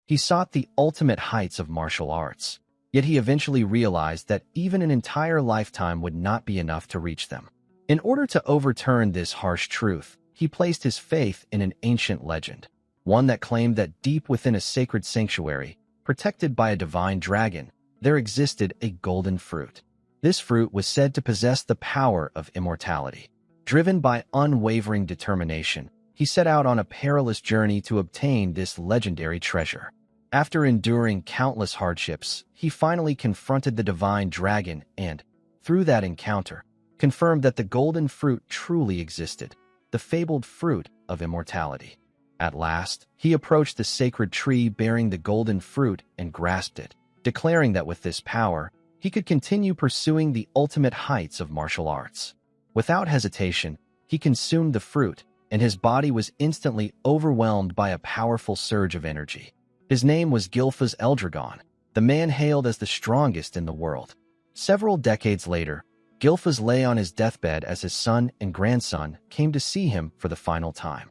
He sought the ultimate heights of martial arts, yet he eventually realized that even an entire lifetime would not be enough to reach them. In order to overturn this harsh truth, he placed his faith in an ancient legend, one that claimed that deep within a sacred sanctuary, protected by a divine dragon, there existed a golden fruit. This fruit was said to possess the power of immortality. Driven by unwavering determination, he set out on a perilous journey to obtain this legendary treasure. After enduring countless hardships, he finally confronted the divine dragon and, through that encounter, confirmed that the golden fruit truly existed, the fabled fruit of immortality. At last, he approached the sacred tree bearing the golden fruit and grasped it, declaring that with this power, he could continue pursuing the ultimate heights of martial arts. Without hesitation, he consumed the fruit, and his body was instantly overwhelmed by a powerful surge of energy. His name was Gilfas Eldragon. The man hailed as the strongest in the world. Several decades later, Gilfas lay on his deathbed as his son and grandson came to see him for the final time.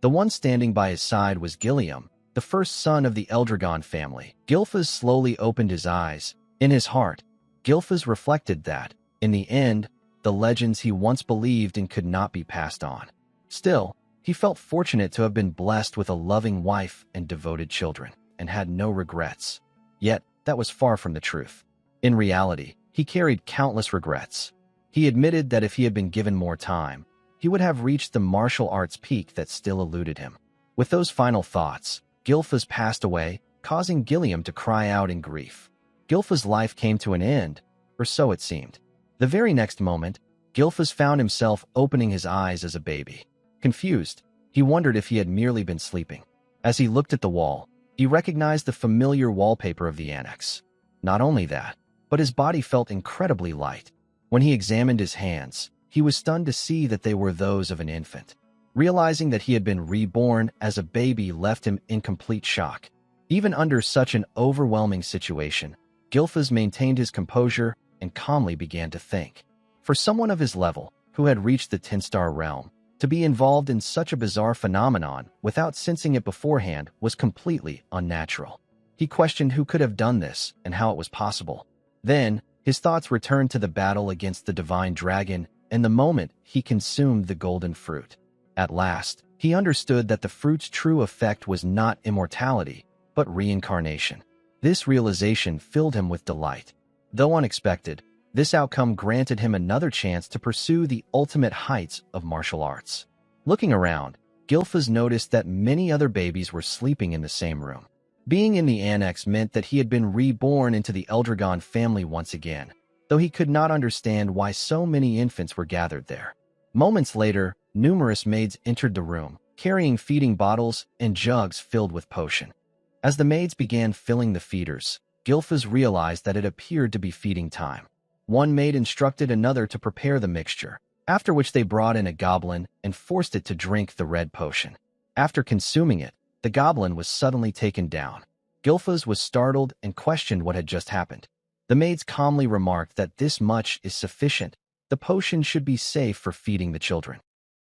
The one standing by his side was Gilliam, the first son of the Eldragon family. Gilfas slowly opened his eyes. In his heart, Gilfas reflected that, in the end, the legends he once believed in could not be passed on. Still, he felt fortunate to have been blessed with a loving wife and devoted children, and had no regrets. Yet, that was far from the truth. In reality, he carried countless regrets. He admitted that if he had been given more time, he would have reached the martial arts peak that still eluded him. With those final thoughts, Gilfas passed away, causing Gilliam to cry out in grief. Gilfas' life came to an end, or so it seemed. The very next moment, Gilfas found himself opening his eyes as a baby. Confused, he wondered if he had merely been sleeping. As he looked at the wall, he recognized the familiar wallpaper of the annex. Not only that, but his body felt incredibly light. When he examined his hands, he was stunned to see that they were those of an infant. Realizing that he had been reborn as a baby left him in complete shock. Even under such an overwhelming situation, Gilfas maintained his composure and calmly began to think. For someone of his level, who had reached the 10-star realm, to be involved in such a bizarre phenomenon without sensing it beforehand was completely unnatural. He questioned who could have done this and how it was possible. Then, his thoughts returned to the battle against the divine dragon and the moment he consumed the golden fruit. At last, he understood that the fruit's true effect was not immortality, but reincarnation. This realization filled him with delight. Though unexpected, this outcome granted him another chance to pursue the ultimate heights of martial arts. Looking around, Gilfas noticed that many other babies were sleeping in the same room. Being in the annex meant that he had been reborn into the Eldragon family once again, though he could not understand why so many infants were gathered there. Moments later, numerous maids entered the room, carrying feeding bottles and jugs filled with potion. As the maids began filling the feeders, Gilfas realized that it appeared to be feeding time. One maid instructed another to prepare the mixture, after which they brought in a goblin and forced it to drink the red potion. After consuming it, the goblin was suddenly taken down. Gilfas was startled and questioned what had just happened. The maids calmly remarked that this much is sufficient. The potion should be safe for feeding the children.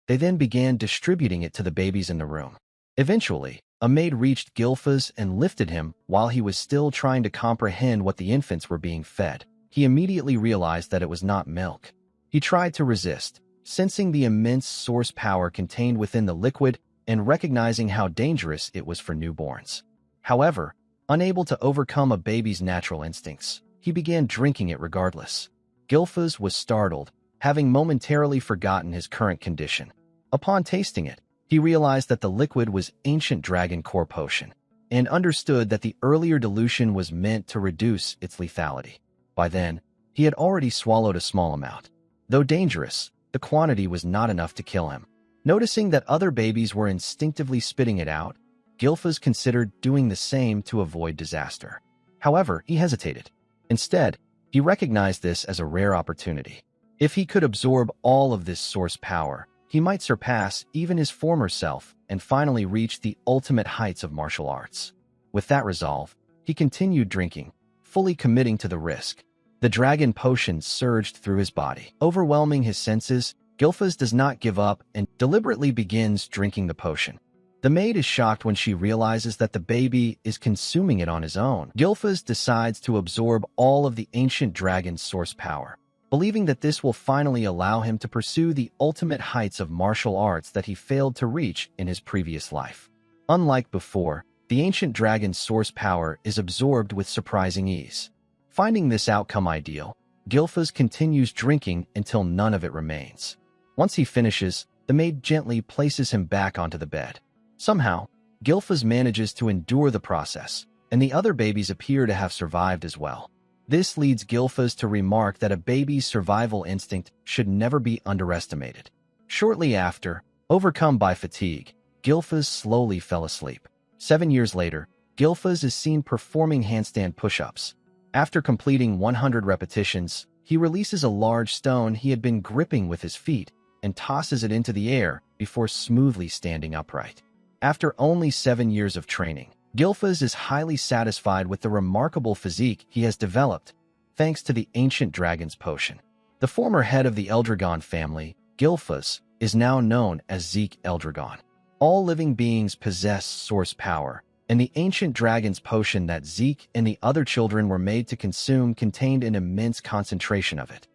They then began distributing it to the babies in the room. Eventually, a maid reached Gilfas and lifted him while he was still trying to comprehend what the infants were being fed. He immediately realized that it was not milk. He tried to resist, sensing the immense source power contained within the liquid and recognizing how dangerous it was for newborns. However, unable to overcome a baby's natural instincts, he began drinking it regardless. Gilfas was startled, having momentarily forgotten his current condition. Upon tasting it, he realized that the liquid was ancient dragon core potion, and understood that the earlier dilution was meant to reduce its lethality. By then, he had already swallowed a small amount. Though dangerous, the quantity was not enough to kill him. Noticing that other babies were instinctively spitting it out, Gilfas considered doing the same to avoid disaster. However, he hesitated. Instead, he recognized this as a rare opportunity. If he could absorb all of this source power, he might surpass even his former self and finally reach the ultimate heights of martial arts. With that resolve, he continued drinking, fully committing to the risk. The dragon potion surged through his body, overwhelming his senses. Gilfas does not give up and deliberately begins drinking the potion. The maid is shocked when she realizes that the baby is consuming it on his own. Gilfas decides to absorb all of the ancient dragon's source power, believing that this will finally allow him to pursue the ultimate heights of martial arts that he failed to reach in his previous life. Unlike before, the ancient dragon's source power is absorbed with surprising ease. Finding this outcome ideal, Gilfas continues drinking until none of it remains. Once he finishes, the maid gently places him back onto the bed. Somehow, Gilfas manages to endure the process, and the other babies appear to have survived as well. This leads Gilfas to remark that a baby's survival instinct should never be underestimated. Shortly after, overcome by fatigue, Gilfas slowly fell asleep. 7 years later, Gilfas is seen performing handstand push-ups. After completing 100 repetitions, he releases a large stone he had been gripping with his feet and tosses it into the air before smoothly standing upright. After only 7 years of training, Gilfas is highly satisfied with the remarkable physique he has developed, thanks to the ancient dragon's potion. The former head of the Eldragon family, Gilfas, is now known as Zeke Eldragon. All living beings possess source power, and the ancient dragon's potion that Zeke and the other children were made to consume contained an immense concentration of it.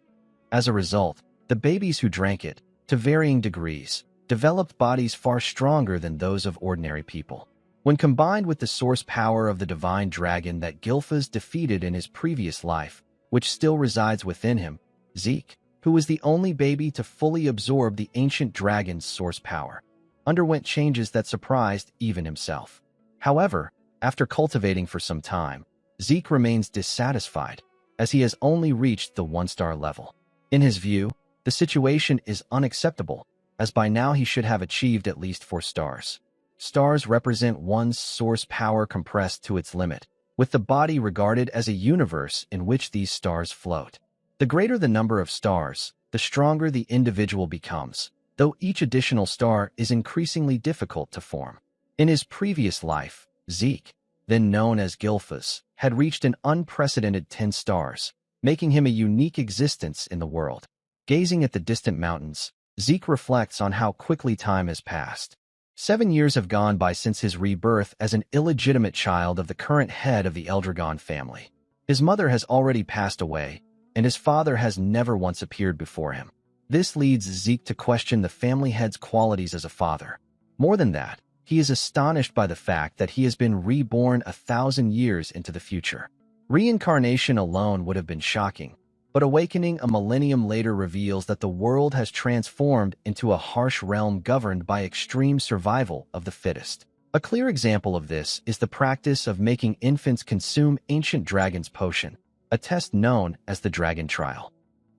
As a result, the babies who drank it, to varying degrees, developed bodies far stronger than those of ordinary people. When combined with the source power of the divine dragon that Gilfas defeated in his previous life, which still resides within him, Zeke, who was the only baby to fully absorb the ancient dragon's source power, underwent changes that surprised even himself. However, after cultivating for some time, Zeke remains dissatisfied, as he has only reached the 1-star level. In his view, the situation is unacceptable, as by now he should have achieved at least 4 stars. Stars represent one's source power compressed to its limit, with the body regarded as a universe in which these stars float. The greater the number of stars, the stronger the individual becomes, though each additional star is increasingly difficult to form. In his previous life, Zeke, then known as Gilfas, had reached an unprecedented 10 stars, making him a unique existence in the world. Gazing at the distant mountains, Zeke reflects on how quickly time has passed. 7 years have gone by since his rebirth as an illegitimate child of the current head of the Eldragon family. His mother has already passed away, and his father has never once appeared before him. This leads Zeke to question the family head's qualities as a father. More than that, he is astonished by the fact that he has been reborn 1,000 years into the future. Reincarnation alone would have been shocking, but awakening a millennium later reveals that the world has transformed into a harsh realm governed by extreme survival of the fittest. A clear example of this is the practice of making infants consume ancient dragon's potion, a test known as the Dragon Trial.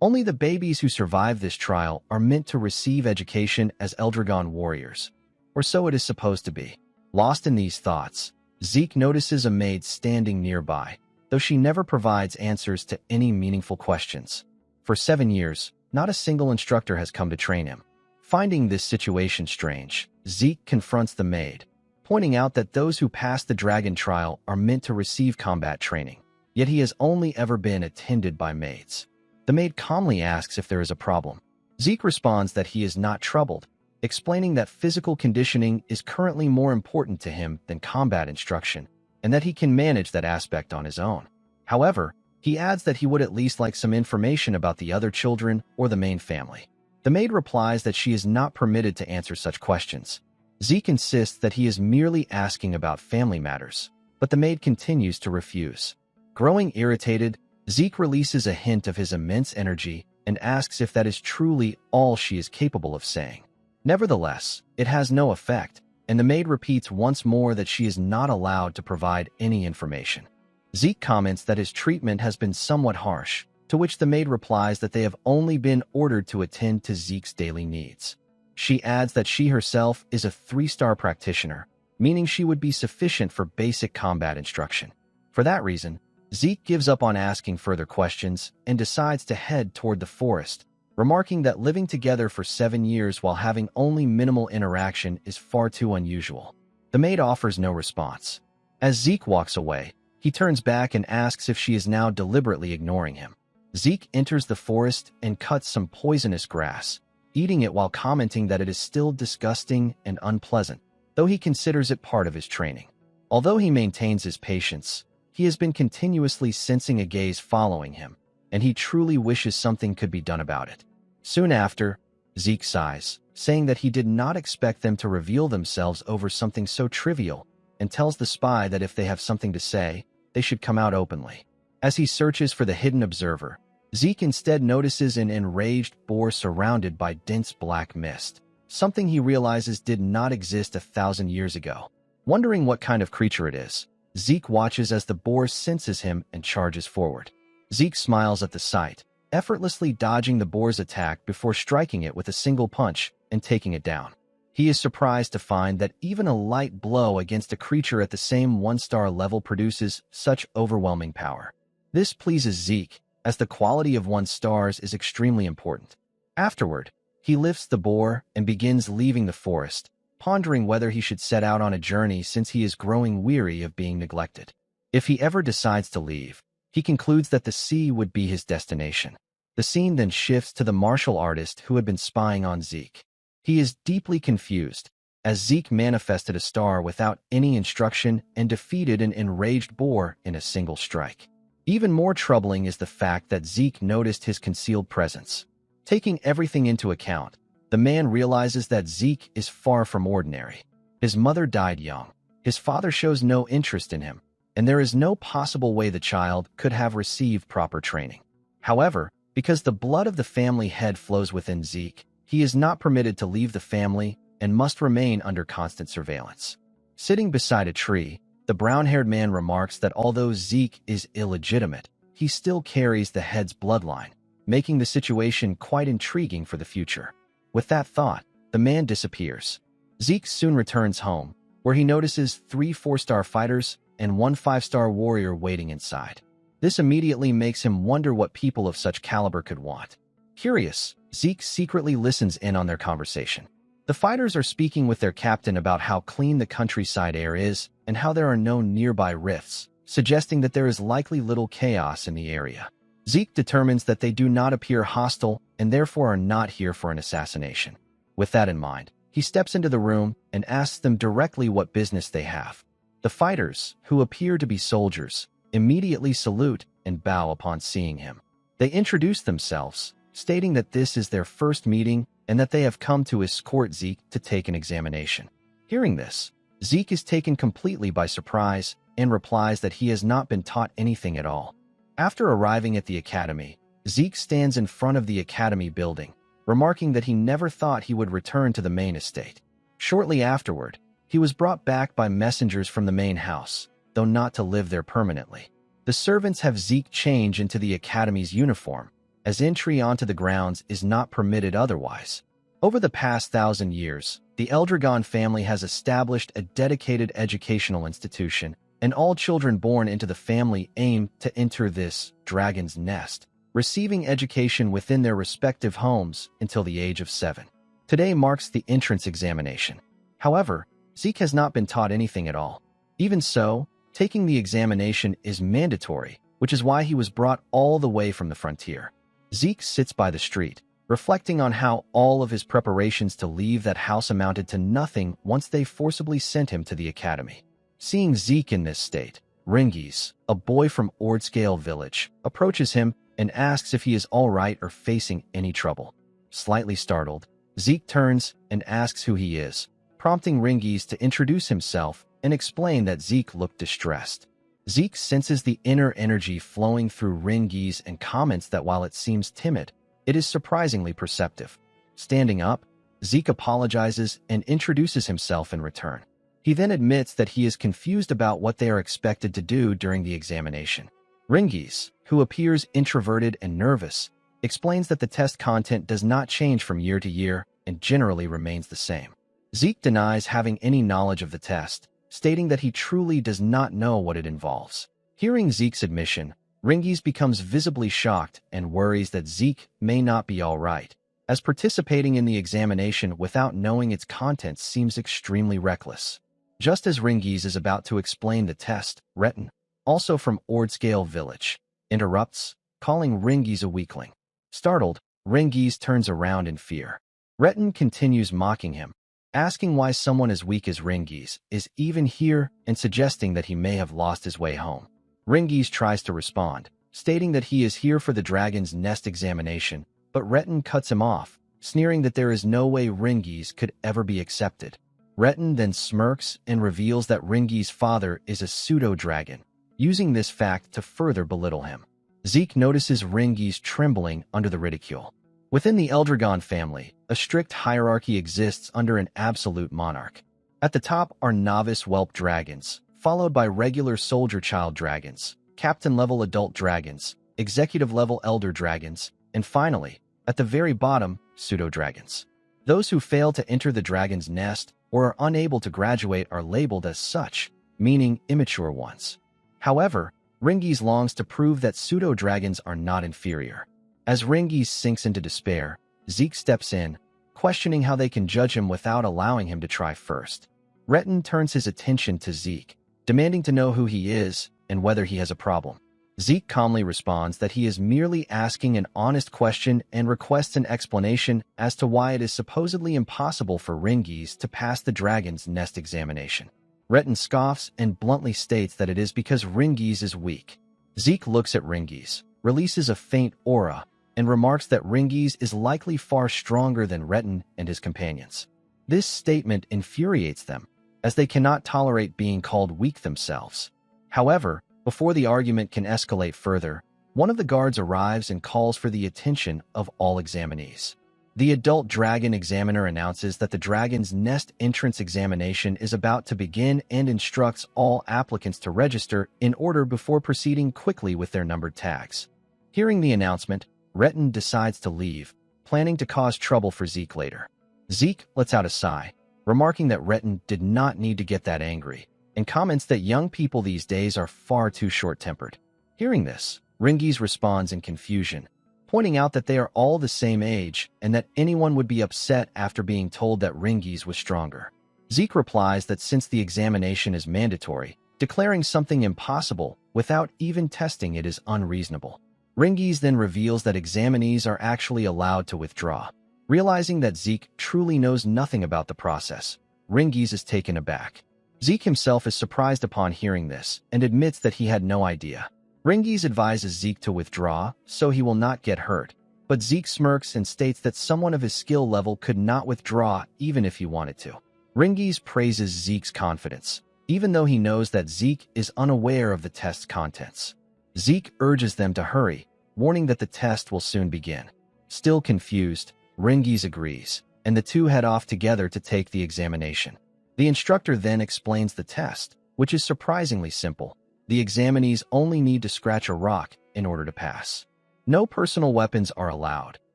Only the babies who survive this trial are meant to receive education as Eldragon warriors, or so it is supposed to be. Lost in these thoughts, Zeke notices a maid standing nearby, though she never provides answers to any meaningful questions. For 7 years, not a single instructor has come to train him. Finding this situation strange, Zeke confronts the maid, pointing out that those who pass the dragon trial are meant to receive combat training, yet he has only ever been attended by maids. The maid calmly asks if there is a problem. Zeke responds that he is not troubled, explaining that physical conditioning is currently more important to him than combat instruction, and that he can manage that aspect on his own. However, he adds that he would at least like some information about the other children or the main family. The maid replies that she is not permitted to answer such questions. Zeke insists that he is merely asking about family matters, but the maid continues to refuse. Growing irritated, Zeke releases a hint of his immense energy and asks if that is truly all she is capable of saying. Nevertheless, it has no effect, and the maid repeats once more that she is not allowed to provide any information. Zeke comments that his treatment has been somewhat harsh, to which the maid replies that they have only been ordered to attend to Zeke's daily needs. She adds that she herself is a 3-star practitioner, meaning she would be sufficient for basic combat instruction. For that reason, Zeke gives up on asking further questions and decides to head toward the forest, remarking that living together for 7 years while having only minimal interaction is far too unusual. The maid offers no response. As Zeke walks away, he turns back and asks if she is now deliberately ignoring him. Zeke enters the forest and cuts some poisonous grass, eating it while commenting that it is still disgusting and unpleasant. though he considers it part of his training. Although he maintains his patience, he has been continuously sensing a gaze following him, and he truly wishes something could be done about it. Soon after, Zeke sighs, saying that he did not expect them to reveal themselves over something so trivial, and tells the spy that if they have something to say, they should come out openly. As he searches for the hidden observer, Zeke instead notices an enraged boar surrounded by dense black mist, something he realizes did not exist 1,000 years ago. Wondering what kind of creature it is, Zeke watches as the boar senses him and charges forward. Zeke smiles at the sight, effortlessly dodging the boar's attack before striking it with a single punch and taking it down. He is surprised to find that even a light blow against a creature at the same 1-star level produces such overwhelming power. This pleases Zeke, as the quality of 1 stars is extremely important. Afterward, he lifts the boar and begins leaving the forest, pondering whether he should set out on a journey since he is growing weary of being neglected. If he ever decides to leave, he concludes that the sea would be his destination. The scene then shifts to the martial artist who had been spying on Zeke. He is deeply confused, as Zeke manifested a star without any instruction and defeated an enraged boar in a single strike. Even more troubling is the fact that Zeke noticed his concealed presence. Taking everything into account, the man realizes that Zeke is far from ordinary. His mother died young, his father shows no interest in him, and there is no possible way the child could have received proper training. However, because the blood of the family head flows within Zeke, he is not permitted to leave the family and must remain under constant surveillance. Sitting beside a tree, the brown-haired man remarks that although Zeke is illegitimate, he still carries the head's bloodline, making the situation quite intriguing for the future. With that thought, the man disappears. Zeke soon returns home, where he notices 3 4-star fighters and 1 5-star warrior waiting inside. This immediately makes him wonder what people of such caliber could want. Curious, Zeke secretly listens in on their conversation. The fighters are speaking with their captain about how clean the countryside air is and how there are no nearby rifts, suggesting that there is likely little chaos in the area. Zeke determines that they do not appear hostile and therefore are not here for an assassination. With that in mind, he steps into the room and asks them directly what business they have. The fighters, who appear to be soldiers, immediately salute and bow upon seeing him. They introduce themselves, stating that this is their first meeting and that they have come to escort Zeke to take an examination. Hearing this, Zeke is taken completely by surprise and replies that he has not been taught anything at all. After arriving at the academy, Zeke stands in front of the academy building, remarking that he never thought he would return to the main estate. Shortly afterward, he was brought back by messengers from the main house, though not to live there permanently. The servants have Zeke change into the academy's uniform, as entry onto the grounds is not permitted otherwise. Over the past 1,000 years, the Eldragon family has established a dedicated educational institution, and all children born into the family aim to enter this dragon's nest, receiving education within their respective homes until the age of 7. Today marks the entrance examination. However, Zeke has not been taught anything at all. Even so, taking the examination is mandatory, which is why he was brought all the way from the frontier. Zeke sits by the street, reflecting on how all of his preparations to leave that house amounted to nothing once they forcibly sent him to the academy. Seeing Zeke in this state, Ringis, a boy from Ordscale village, approaches him and asks if he is all right or facing any trouble. Slightly startled, Zeke turns and asks who he is, prompting Ringis to introduce himself and explain that Zeke looked distressed. Zeke senses the inner energy flowing through Ringis and comments that while it seems timid, it is surprisingly perceptive. Standing up, Zeke apologizes and introduces himself in return. He then admits that he is confused about what they are expected to do during the examination. Ringis, who appears introverted and nervous, explains that the test content does not change from year to year and generally remains the same. Zeke denies having any knowledge of the test, stating that he truly does not know what it involves. Hearing Zeke's admission, Ringis becomes visibly shocked and worries that Zeke may not be all right, as participating in the examination without knowing its contents seems extremely reckless. Just as Ringis is about to explain the test, Retin, also from Ordscale village, interrupts, calling Ringis a weakling. Startled, Ringis turns around in fear. Retin continues mocking him, asking why someone as weak as Ringies is even here and suggesting that he may have lost his way home. Ringies tries to respond, stating that he is here for the dragon's nest examination, but Retin cuts him off, sneering that there is no way Ringies could ever be accepted. Retin then smirks and reveals that Ringies' father is a pseudo-dragon, using this fact to further belittle him. Zeke notices Ringies trembling under the ridicule. Within the Eldragon family, a strict hierarchy exists under an absolute monarch. At the top are novice whelp dragons, followed by regular soldier child dragons, captain-level adult dragons, executive-level elder dragons, and finally, at the very bottom, pseudo-dragons. Those who fail to enter the dragon's nest or are unable to graduate are labeled as such, meaning immature ones. However, Ringies longs to prove that pseudo-dragons are not inferior. As Ringies sinks into despair, Zeke steps in, questioning how they can judge him without allowing him to try first. Retin turns his attention to Zeke, demanding to know who he is and whether he has a problem. Zeke calmly responds that he is merely asking an honest question and requests an explanation as to why it is supposedly impossible for Ringies to pass the dragon's nest examination. Retin scoffs and bluntly states that it is because Ringies is weak. Zeke looks at Ringies, releases a faint aura, and remarks that Ringies is likely far stronger than Retin and his companions. This statement infuriates them, as they cannot tolerate being called weak themselves. However, before the argument can escalate further, one of the guards arrives and calls for the attention of all examinees. The adult dragon examiner announces that the dragon's nest entrance examination is about to begin and instructs all applicants to register in order before proceeding quickly with their numbered tags. Hearing the announcement, Retin decides to leave, planning to cause trouble for Zeke later. Zeke lets out a sigh, remarking that Retin did not need to get that angry, and comments that young people these days are far too short-tempered. Hearing this, Ringies responds in confusion, pointing out that they are all the same age and that anyone would be upset after being told that Ringies was stronger. Zeke replies that since the examination is mandatory, declaring something impossible without even testing it is unreasonable. Ringies then reveals that examinees are actually allowed to withdraw. Realizing that Zeke truly knows nothing about the process, Ringies is taken aback. Zeke himself is surprised upon hearing this and admits that he had no idea. Ringies advises Zeke to withdraw so he will not get hurt, but Zeke smirks and states that someone of his skill level could not withdraw even if he wanted to. Ringies praises Zeke's confidence, even though he knows that Zeke is unaware of the test's contents. Zeke urges them to hurry, warning that the test will soon begin. Still confused, Ringies agrees, and the two head off together to take the examination. The instructor then explains the test, which is surprisingly simple. The examinees only need to scratch a rock in order to pass. No personal weapons are allowed,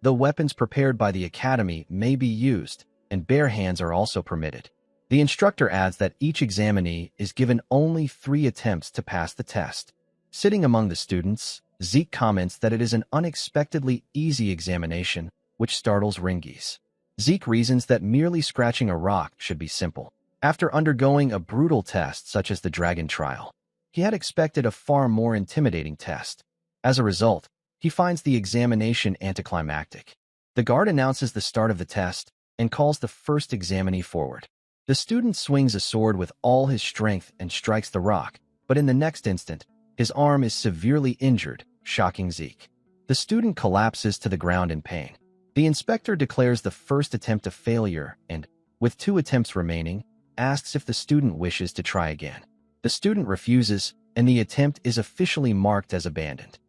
though weapons prepared by the academy may be used, and bare hands are also permitted. The instructor adds that each examinee is given only 3 attempts to pass the test. Sitting among the students, Zeke comments that it is an unexpectedly easy examination, which startles Ringies. Zeke reasons that merely scratching a rock should be simple. After undergoing a brutal test such as the Dragon Trial, he had expected a far more intimidating test. As a result, he finds the examination anticlimactic. The guard announces the start of the test and calls the first examinee forward. The student swings a sword with all his strength and strikes the rock, but in the next instant, his arm is severely injured, shocking Zeke. The student collapses to the ground in pain. The inspector declares the first attempt a failure and, with 2 attempts remaining, asks if the student wishes to try again. The student refuses, and the attempt is officially marked as abandoned.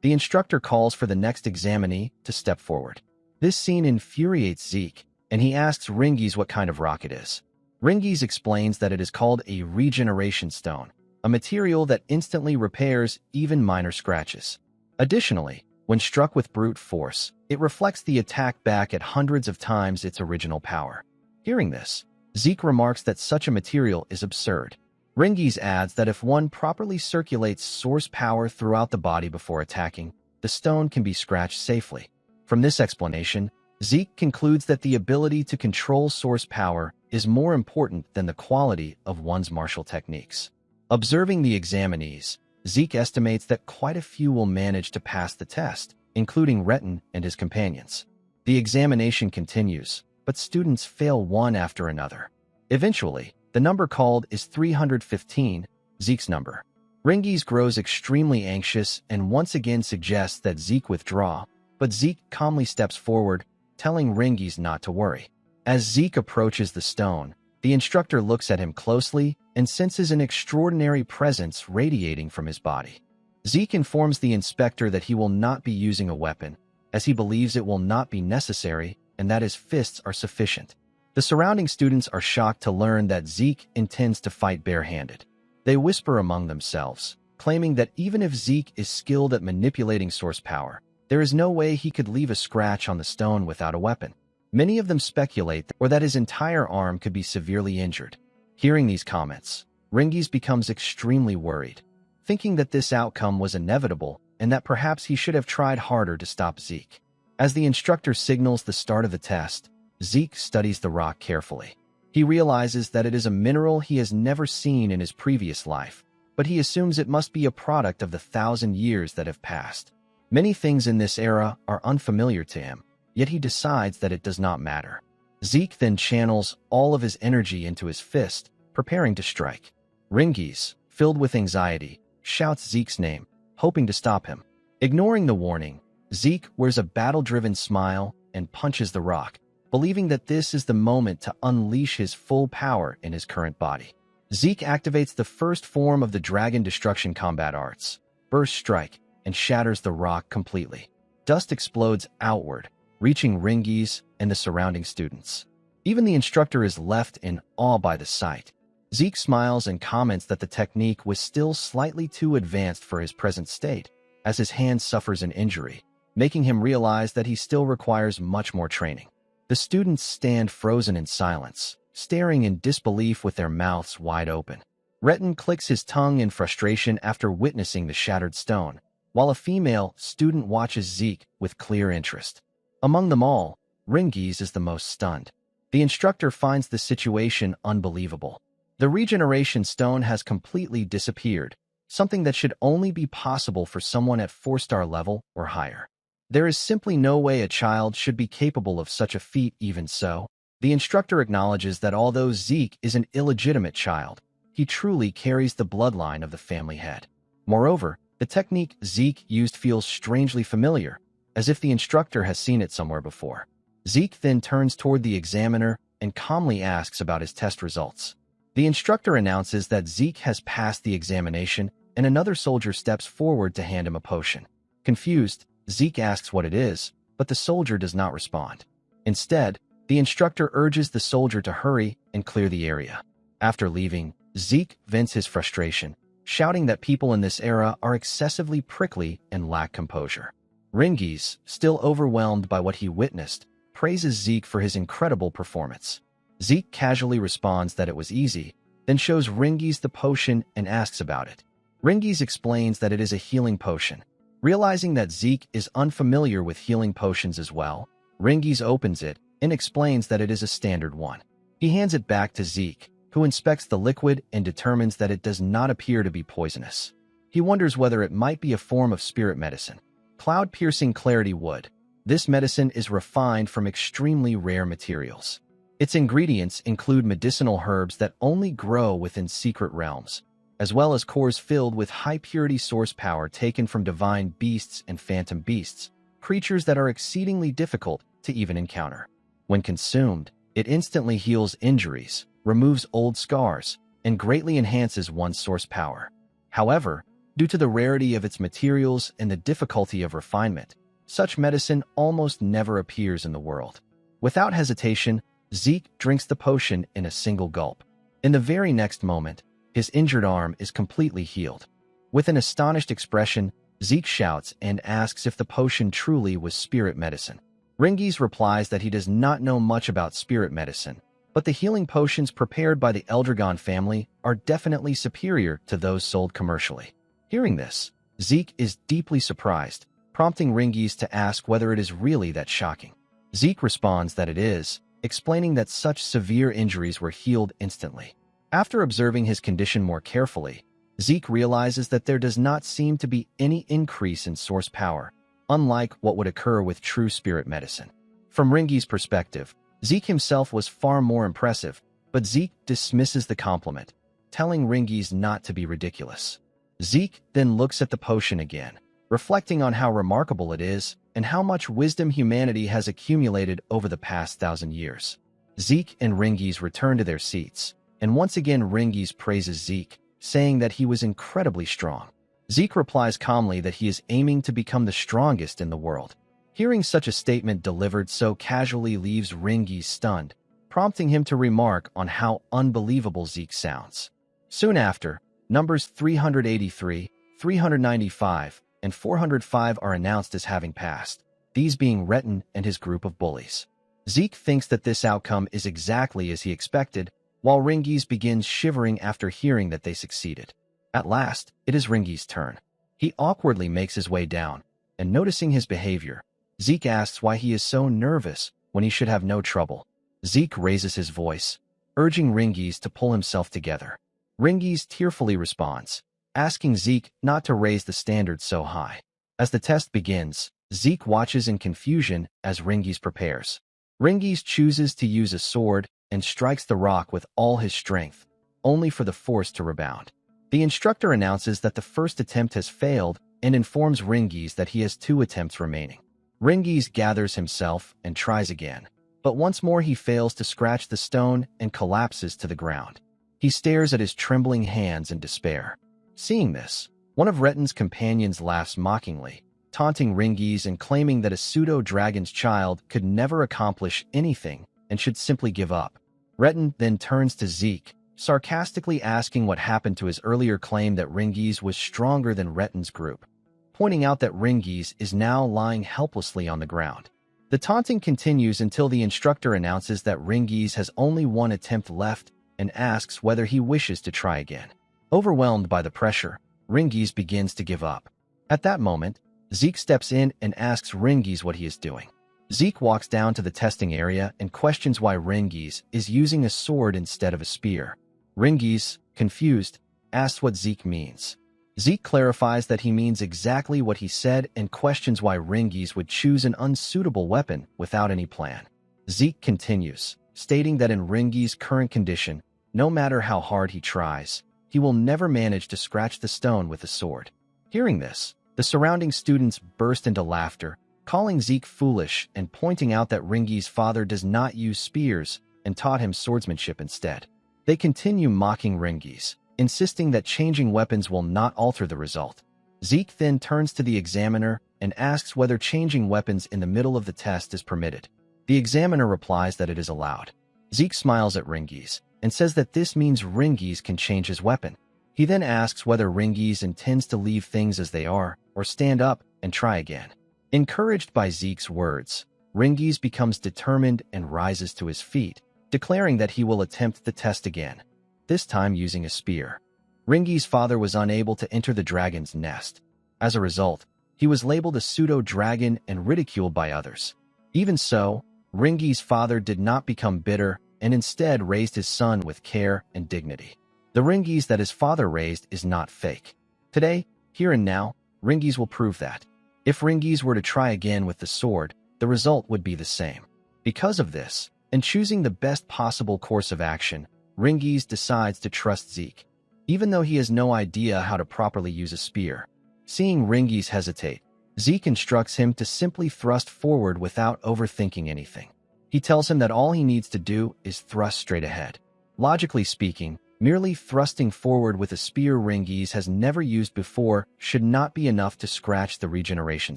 The instructor calls for the next examinee to step forward. This scene infuriates Zeke, and he asks Ringies what kind of rock it is. Ringies explains that it is called a regeneration stone, a material that instantly repairs even minor scratches. Additionally, when struck with brute force, it reflects the attack back at hundreds of times its original power. Hearing this, Zeke remarks that such a material is absurd. Ringies adds that if one properly circulates source power throughout the body before attacking, the stone can be scratched safely. From this explanation, Zeke concludes that the ability to control source power is more important than the quality of one's martial techniques. Observing the examinees, Zeke estimates that quite a few will manage to pass the test, including Retin and his companions. The examination continues, but students fail one after another. Eventually, the number called is 315, Zeke's number. Rengiz grows extremely anxious and once again suggests that Zeke withdraw, but Zeke calmly steps forward, telling Rengiz not to worry. As Zeke approaches the stone, the instructor looks at him closely and senses an extraordinary presence radiating from his body. Zeke informs the inspector that he will not be using a weapon, as he believes it will not be necessary and that his fists are sufficient. The surrounding students are shocked to learn that Zeke intends to fight barehanded. They whisper among themselves, claiming that even if Zeke is skilled at manipulating source power, there is no way he could leave a scratch on the stone without a weapon. Many of them speculate that his entire arm could be severely injured. Hearing these comments, Rengiz becomes extremely worried, thinking that this outcome was inevitable and that perhaps he should have tried harder to stop Zeke. As the instructor signals the start of the test, Zeke studies the rock carefully. He realizes that it is a mineral he has never seen in his previous life, but he assumes it must be a product of the 1,000 years that have passed. Many things in this era are unfamiliar to him, yet he decides that it does not matter. Zeke then channels all of his energy into his fist, preparing to strike. Rengiz, filled with anxiety, shouts Zeke's name, hoping to stop him. Ignoring the warning, Zeke wears a battle-driven smile and punches the rock, believing that this is the moment to unleash his full power in his current body. Zeke activates the first form of the Dragon Destruction combat arts, Burst Strike, and shatters the rock completely. Dust explodes outward, reaching Rengiz and the surrounding students. Even the instructor is left in awe by the sight. Zeke smiles and comments that the technique was still slightly too advanced for his present state, as his hand suffers an injury, making him realize that he still requires much more training. The students stand frozen in silence, staring in disbelief with their mouths wide open. Retin clicks his tongue in frustration after witnessing the shattered stone, while a female student watches Zeke with clear interest. Among them all, Rengiz is the most stunned. The instructor finds the situation unbelievable. The regeneration stone has completely disappeared, something that should only be possible for someone at 4-star level or higher. There is simply no way a child should be capable of such a feat. Even so, the instructor acknowledges that although Zeke is an illegitimate child, he truly carries the bloodline of the family head. Moreover, the technique Zeke used feels strangely familiar, as if the instructor has seen it somewhere before. Zeke then turns toward the examiner and calmly asks about his test results. The instructor announces that Zeke has passed the examination, and another soldier steps forward to hand him a potion. Confused, Zeke asks what it is, but the soldier does not respond. Instead, the instructor urges the soldier to hurry and clear the area. After leaving, Zeke vents his frustration, shouting that people in this era are excessively prickly and lack composure. Rengiz, still overwhelmed by what he witnessed, praises Zeke for his incredible performance. Zeke casually responds that it was easy, then shows Rengiz the potion and asks about it. Rengiz explains that it is a healing potion. Realizing that Zeke is unfamiliar with healing potions as well, Rengiz opens it and explains that it is a standard one. He hands it back to Zeke, who inspects the liquid and determines that it does not appear to be poisonous. He wonders whether it might be a form of spirit medicine. Cloud-piercing clarity wood. This medicine is refined from extremely rare materials. Its ingredients include medicinal herbs that only grow within secret realms, as well as cores filled with high-purity source power taken from divine beasts and phantom beasts, creatures that are exceedingly difficult to even encounter. When consumed, it instantly heals injuries, removes old scars, and greatly enhances one's source power. However, due to the rarity of its materials and the difficulty of refinement, such medicine almost never appears in the world. Without hesitation, Zeke drinks the potion in a single gulp. In the very next moment, his injured arm is completely healed. With an astonished expression, Zeke shouts and asks if the potion truly was spirit medicine. Rengiz replies that he does not know much about spirit medicine, but the healing potions prepared by the Eldragon family are definitely superior to those sold commercially. Hearing this, Zeke is deeply surprised, prompting Rengiz to ask whether it is really that shocking. Zeke responds that it is, explaining that such severe injuries were healed instantly. After observing his condition more carefully, Zeke realizes that there does not seem to be any increase in source power, unlike what would occur with true spirit medicine. From Rengiz's perspective, Zeke himself was far more impressive, but Zeke dismisses the compliment, telling Ringies not to be ridiculous. Zeke then looks at the potion again, reflecting on how remarkable it is and how much wisdom humanity has accumulated over the past 1,000 years. Zeke and Ringies return to their seats, and once again Ringies praises Zeke, saying that he was incredibly strong. Zeke replies calmly that he is aiming to become the strongest in the world. Hearing such a statement delivered so casually leaves Ringies stunned, prompting him to remark on how unbelievable Zeke sounds. Soon after, numbers 383, 395, and 405 are announced as having passed, these being Retin and his group of bullies. Zeke thinks that this outcome is exactly as he expected, while Ringies begins shivering after hearing that they succeeded. At last, it is Ringies' turn. He awkwardly makes his way down, and noticing his behavior, Zeke asks why he is so nervous when he should have no trouble. Zeke raises his voice, urging Ringies to pull himself together. Ringies tearfully responds, asking Zeke not to raise the standard so high. As the test begins, Zeke watches in confusion as Ringies prepares. Ringies chooses to use a sword and strikes the rock with all his strength, only for the force to rebound. The instructor announces that the first attempt has failed and informs Ringies that he has 2 attempts remaining. Ringies gathers himself and tries again, but once more he fails to scratch the stone and collapses to the ground. He stares at his trembling hands in despair. Seeing this, one of Retin's companions laughs mockingly, taunting Ringies and claiming that a pseudo-dragon's child could never accomplish anything and should simply give up. Retin then turns to Zeke, sarcastically asking what happened to his earlier claim that Ringies was stronger than Retin's group, pointing out that Ringies is now lying helplessly on the ground. The taunting continues until the instructor announces that Ringies has only 1 attempt left and asks whether he wishes to try again. Overwhelmed by the pressure, Ringies begins to give up. At that moment, Zeke steps in and asks Ringies what he is doing. Zeke walks down to the testing area and questions why Ringies is using a sword instead of a spear. Ringies, confused, asks what Zeke means. Zeke clarifies that he means exactly what he said and questions why Ringies would choose an unsuitable weapon without any plan. Zeke continues, stating that in Ringies' current condition, no matter how hard he tries, he will never manage to scratch the stone with a sword. Hearing this, the surrounding students burst into laughter, calling Zeke foolish and pointing out that Ringies' father does not use spears and taught him swordsmanship instead. They continue mocking Ringies, insisting that changing weapons will not alter the result. Zeke then turns to the examiner and asks whether changing weapons in the middle of the test is permitted. The examiner replies that it is allowed. Zeke smiles at Ringies and says that this means Ringies can change his weapon. He then asks whether Ringies intends to leave things as they are or stand up and try again. Encouraged by Zeke's words, Ringies becomes determined and rises to his feet, declaring that he will attempt the test again, this time using a spear. Ringies' father was unable to enter the dragon's nest. As a result, he was labeled a pseudo-dragon and ridiculed by others. Even so, Ringies' father did not become bitter and instead raised his son with care and dignity. The Ringies that his father raised is not fake. Today, here and now, Ringies will prove that. If Ringies were to try again with the sword, the result would be the same. Because of this, and choosing the best possible course of action, Ringies decides to trust Zeke, even though he has no idea how to properly use a spear. Seeing Ringies hesitate, Zeke instructs him to simply thrust forward without overthinking anything. He tells him that all he needs to do is thrust straight ahead. Logically speaking, merely thrusting forward with a spear Ringies has never used before should not be enough to scratch the regeneration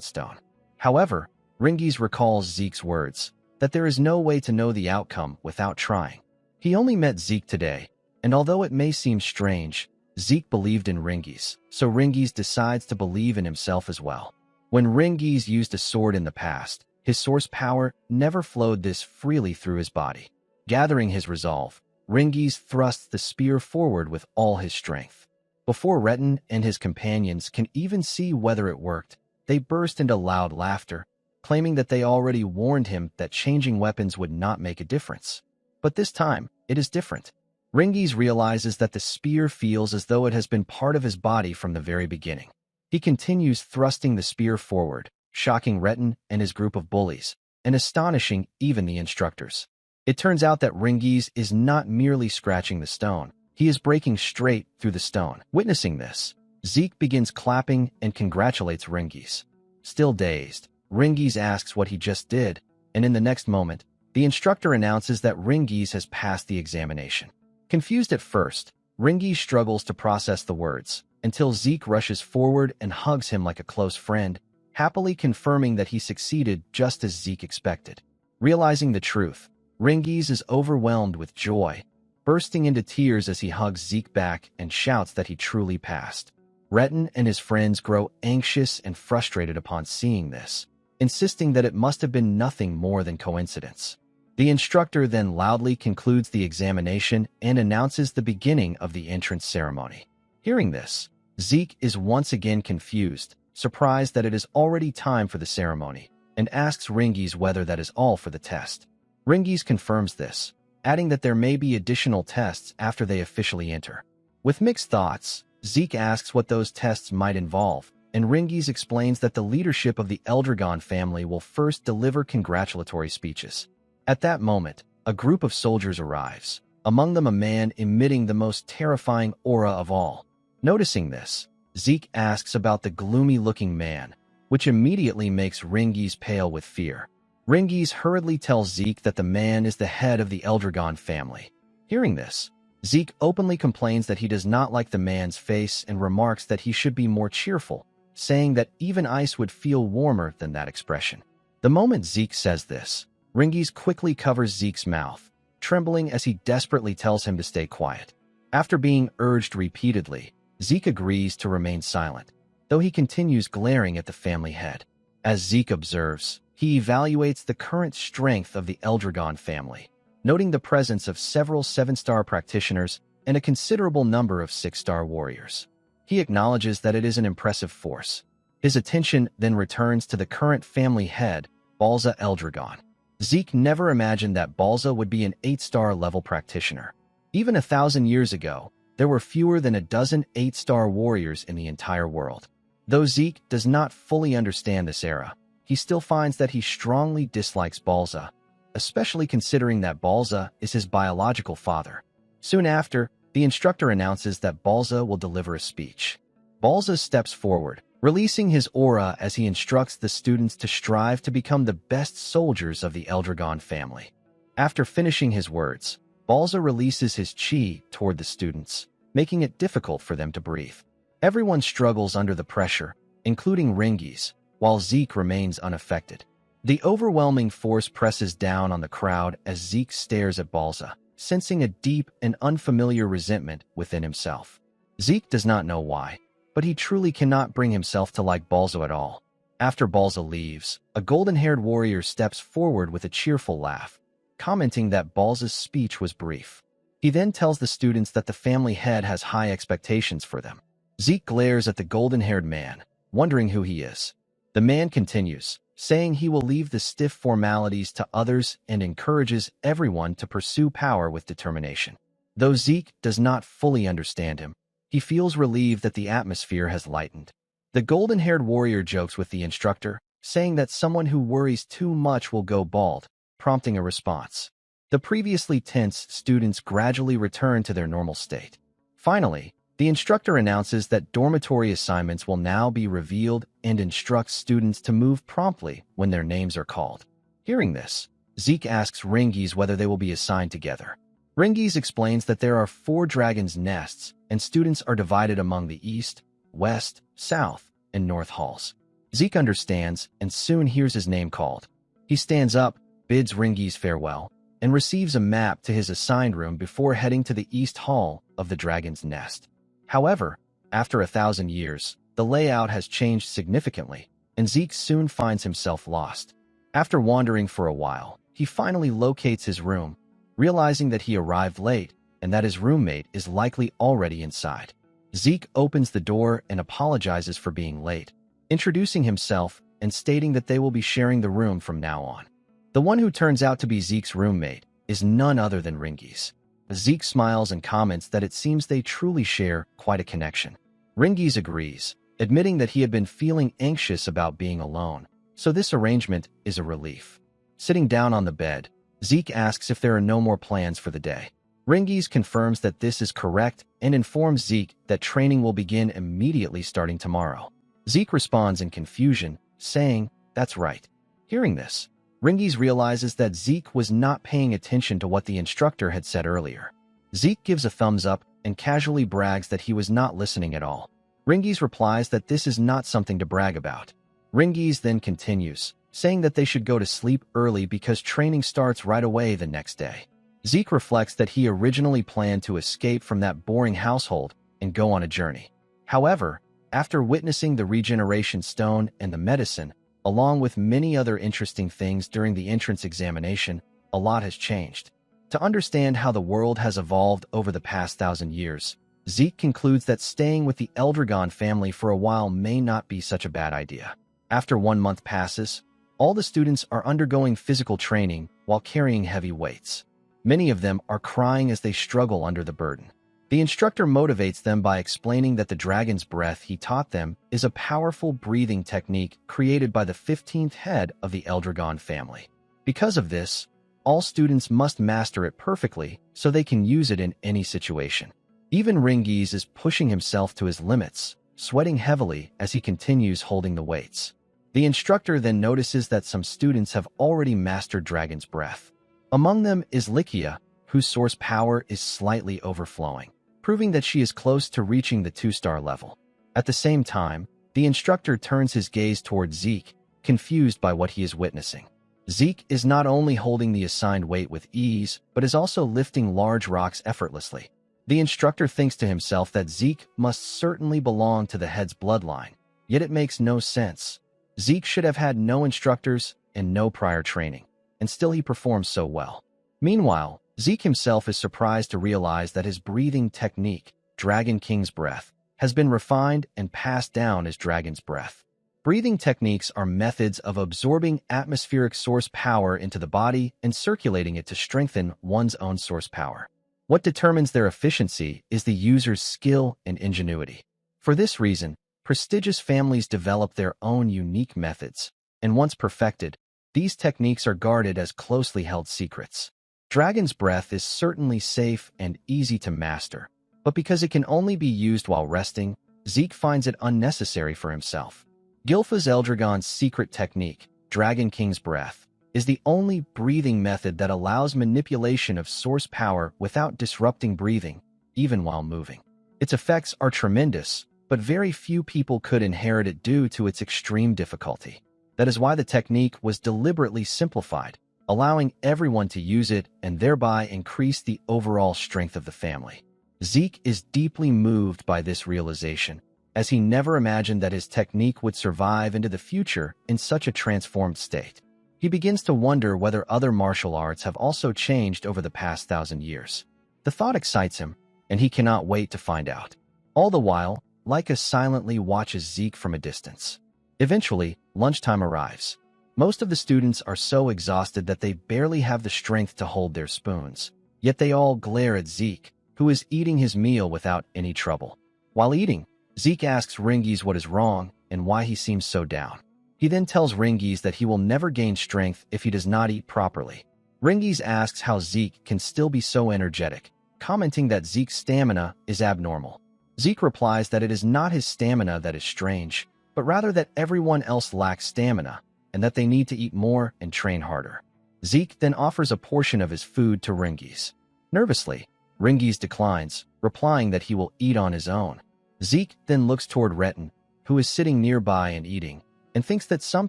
stone. However, Ringies recalls Zeke's words, that there is no way to know the outcome without trying. He only met Zeke today, and although it may seem strange, Zeke believed in Ringies, so Ringies decides to believe in himself as well. When Ringies used a sword in the past, his source power never flowed this freely through his body. Gathering his resolve, Ringies thrusts the spear forward with all his strength. Before Retin and his companions can even see whether it worked, they burst into loud laughter, claiming that they already warned him that changing weapons would not make a difference. But this time, it is different. Ringies realizes that the spear feels as though it has been part of his body from the very beginning. He continues thrusting the spear forward, shocking Retin and his group of bullies, and astonishing even the instructors. It turns out that Ringies is not merely scratching the stone. He is breaking straight through the stone. Witnessing this, Zeke begins clapping and congratulates Ringies. Still dazed, Ringies asks what he just did, and in the next moment, the instructor announces that Ringies has passed the examination. Confused at first, Ringies struggles to process the words, until Zeke rushes forward and hugs him like a close friend, happily confirming that he succeeded just as Zeke expected. Realizing the truth, Ringies is overwhelmed with joy, bursting into tears as he hugs Zeke back and shouts that he truly passed. Retin and his friends grow anxious and frustrated upon seeing this, insisting that it must have been nothing more than coincidence. The instructor then loudly concludes the examination and announces the beginning of the entrance ceremony. Hearing this, Zeke is once again confused, surprised that it is already time for the ceremony, and asks Ringies whether that is all for the test. Ringies confirms this, adding that there may be additional tests after they officially enter. With mixed thoughts, Zeke asks what those tests might involve, and Ringies explains that the leadership of the Eldragon family will first deliver congratulatory speeches. At that moment, a group of soldiers arrives, among them a man emitting the most terrifying aura of all. Noticing this, Zeke asks about the gloomy-looking man, which immediately makes Ringies pale with fear. Ringies hurriedly tells Zeke that the man is the head of the Eldragon family. Hearing this, Zeke openly complains that he does not like the man's face and remarks that he should be more cheerful, saying that even ice would feel warmer than that expression. The moment Zeke says this, Ringies quickly covers Zeke's mouth, trembling as he desperately tells him to stay quiet. After being urged repeatedly, Zeke agrees to remain silent, though he continues glaring at the family head. As Zeke observes, he evaluates the current strength of the Eldragon family, noting the presence of several 7-star practitioners and a considerable number of 6-star warriors. He acknowledges that it is an impressive force. His attention then returns to the current family head, Balza Eldragon. Zeke never imagined that Balza would be an 8-star level practitioner. Even 1,000 years ago, there were fewer than a dozen 8-star warriors in the entire world. Though Zeke does not fully understand this era, he still finds that he strongly dislikes Balza, especially considering that Balza is his biological father. Soon after, the instructor announces that Balza will deliver a speech. Balza steps forward, releasing his aura as he instructs the students to strive to become the best soldiers of the Eldragon family. After finishing his words, Balza releases his chi toward the students, making it difficult for them to breathe. Everyone struggles under the pressure, including Ringies, while Zeke remains unaffected. The overwhelming force presses down on the crowd as Zeke stares at Balza, sensing a deep and unfamiliar resentment within himself. Zeke does not know why, but he truly cannot bring himself to like Balza at all. After Balza leaves, a golden-haired warrior steps forward with a cheerful laugh, commenting that Balza's speech was brief. He then tells the students that the family head has high expectations for them. Zeke glares at the golden-haired man, wondering who he is. The man continues, saying he will leave the stiff formalities to others and encourages everyone to pursue power with determination. Though Zeke does not fully understand him, he feels relieved that the atmosphere has lightened. The golden-haired warrior jokes with the instructor, saying that someone who worries too much will go bald, prompting a response. The previously tense students gradually return to their normal state. Finally, the instructor announces that dormitory assignments will now be revealed and instructs students to move promptly when their names are called. Hearing this, Zeke asks Ringies whether they will be assigned together. Ringies explains that there are 4 dragons' nests, and students are divided among the East, West, South, and North halls. Zeke understands and soon hears his name called. He stands up, bids Ringies farewell, and receives a map to his assigned room before heading to the East Hall of the Dragon's Nest. However, after 1,000 years, the layout has changed significantly, and Zeke soon finds himself lost. After wandering for a while, he finally locates his room, realizing that he arrived late and that his roommate is likely already inside. Zeke opens the door and apologizes for being late, introducing himself and stating that they will be sharing the room from now on. The one who turns out to be Zeke's roommate is none other than Ringies. Zeke smiles and comments that it seems they truly share quite a connection. Ringies agrees, admitting that he had been feeling anxious about being alone, so this arrangement is a relief. Sitting down on the bed, Zeke asks if there are no more plans for the day. Ringies confirms that this is correct and informs Zeke that training will begin immediately starting tomorrow. Zeke responds in confusion, saying, "That's right." Hearing this, Ringies realizes that Zeke was not paying attention to what the instructor had said earlier. Zeke gives a thumbs up and casually brags that he was not listening at all. Ringies replies that this is not something to brag about. Ringies then continues, saying that they should go to sleep early because training starts right away the next day. Zeke reflects that he originally planned to escape from that boring household and go on a journey. However, after witnessing the regeneration stone and the medicine, along with many other interesting things during the entrance examination, a lot has changed. To understand how the world has evolved over the past 1,000 years, Zeke concludes that staying with the Eldragon family for a while may not be such a bad idea. After 1 month passes, all the students are undergoing physical training while carrying heavy weights. Many of them are crying as they struggle under the burden. The instructor motivates them by explaining that the dragon's breath he taught them is a powerful breathing technique created by the 15th head of the Eldragon family. Because of this, all students must master it perfectly so they can use it in any situation. Even Ringies is pushing himself to his limits, sweating heavily as he continues holding the weights. The instructor then notices that some students have already mastered Dragon's Breath. Among them is Likia, whose source power is slightly overflowing, proving that she is close to reaching the 2-star level. At the same time, the instructor turns his gaze toward Zeke, confused by what he is witnessing. Zeke is not only holding the assigned weight with ease, but is also lifting large rocks effortlessly. The instructor thinks to himself that Zeke must certainly belong to the head's bloodline, yet it makes no sense. Zeke should have had no instructors and no prior training, and still he performs so well. Meanwhile, Zeke himself is surprised to realize that his breathing technique, Dragon King's Breath, has been refined and passed down as Dragon's Breath. Breathing techniques are methods of absorbing atmospheric source power into the body and circulating it to strengthen one's own source power. What determines their efficiency is the user's skill and ingenuity. For this reason, prestigious families develop their own unique methods, and once perfected, these techniques are guarded as closely held secrets. Dragon's Breath is certainly safe and easy to master, but because it can only be used while resting, Zeke finds it unnecessary for himself. Gilfa's Eldragon's secret technique, Dragon King's Breath, is the only breathing method that allows manipulation of source power without disrupting breathing, even while moving. Its effects are tremendous, but very few people could inherit it due to its extreme difficulty. That is why the technique was deliberately simplified, allowing everyone to use it and thereby increase the overall strength of the family. Zeke is deeply moved by this realization, as he never imagined that his technique would survive into the future in such a transformed state. He begins to wonder whether other martial arts have also changed over the past 1,000 years. The thought excites him, and he cannot wait to find out. All the while, Leica silently watches Zeke from a distance. Eventually, lunchtime arrives. Most of the students are so exhausted that they barely have the strength to hold their spoons. Yet they all glare at Zeke, who is eating his meal without any trouble. While eating, Zeke asks Ringies what is wrong and why he seems so down. He then tells Ringies that he will never gain strength if he does not eat properly. Ringies asks how Zeke can still be so energetic, commenting that Zeke's stamina is abnormal. Zeke replies that it is not his stamina that is strange, but rather that everyone else lacks stamina, and that they need to eat more and train harder. Zeke then offers a portion of his food to Ringies. Nervously, Ringies declines, replying that he will eat on his own. Zeke then looks toward Retin, who is sitting nearby and eating, and thinks that some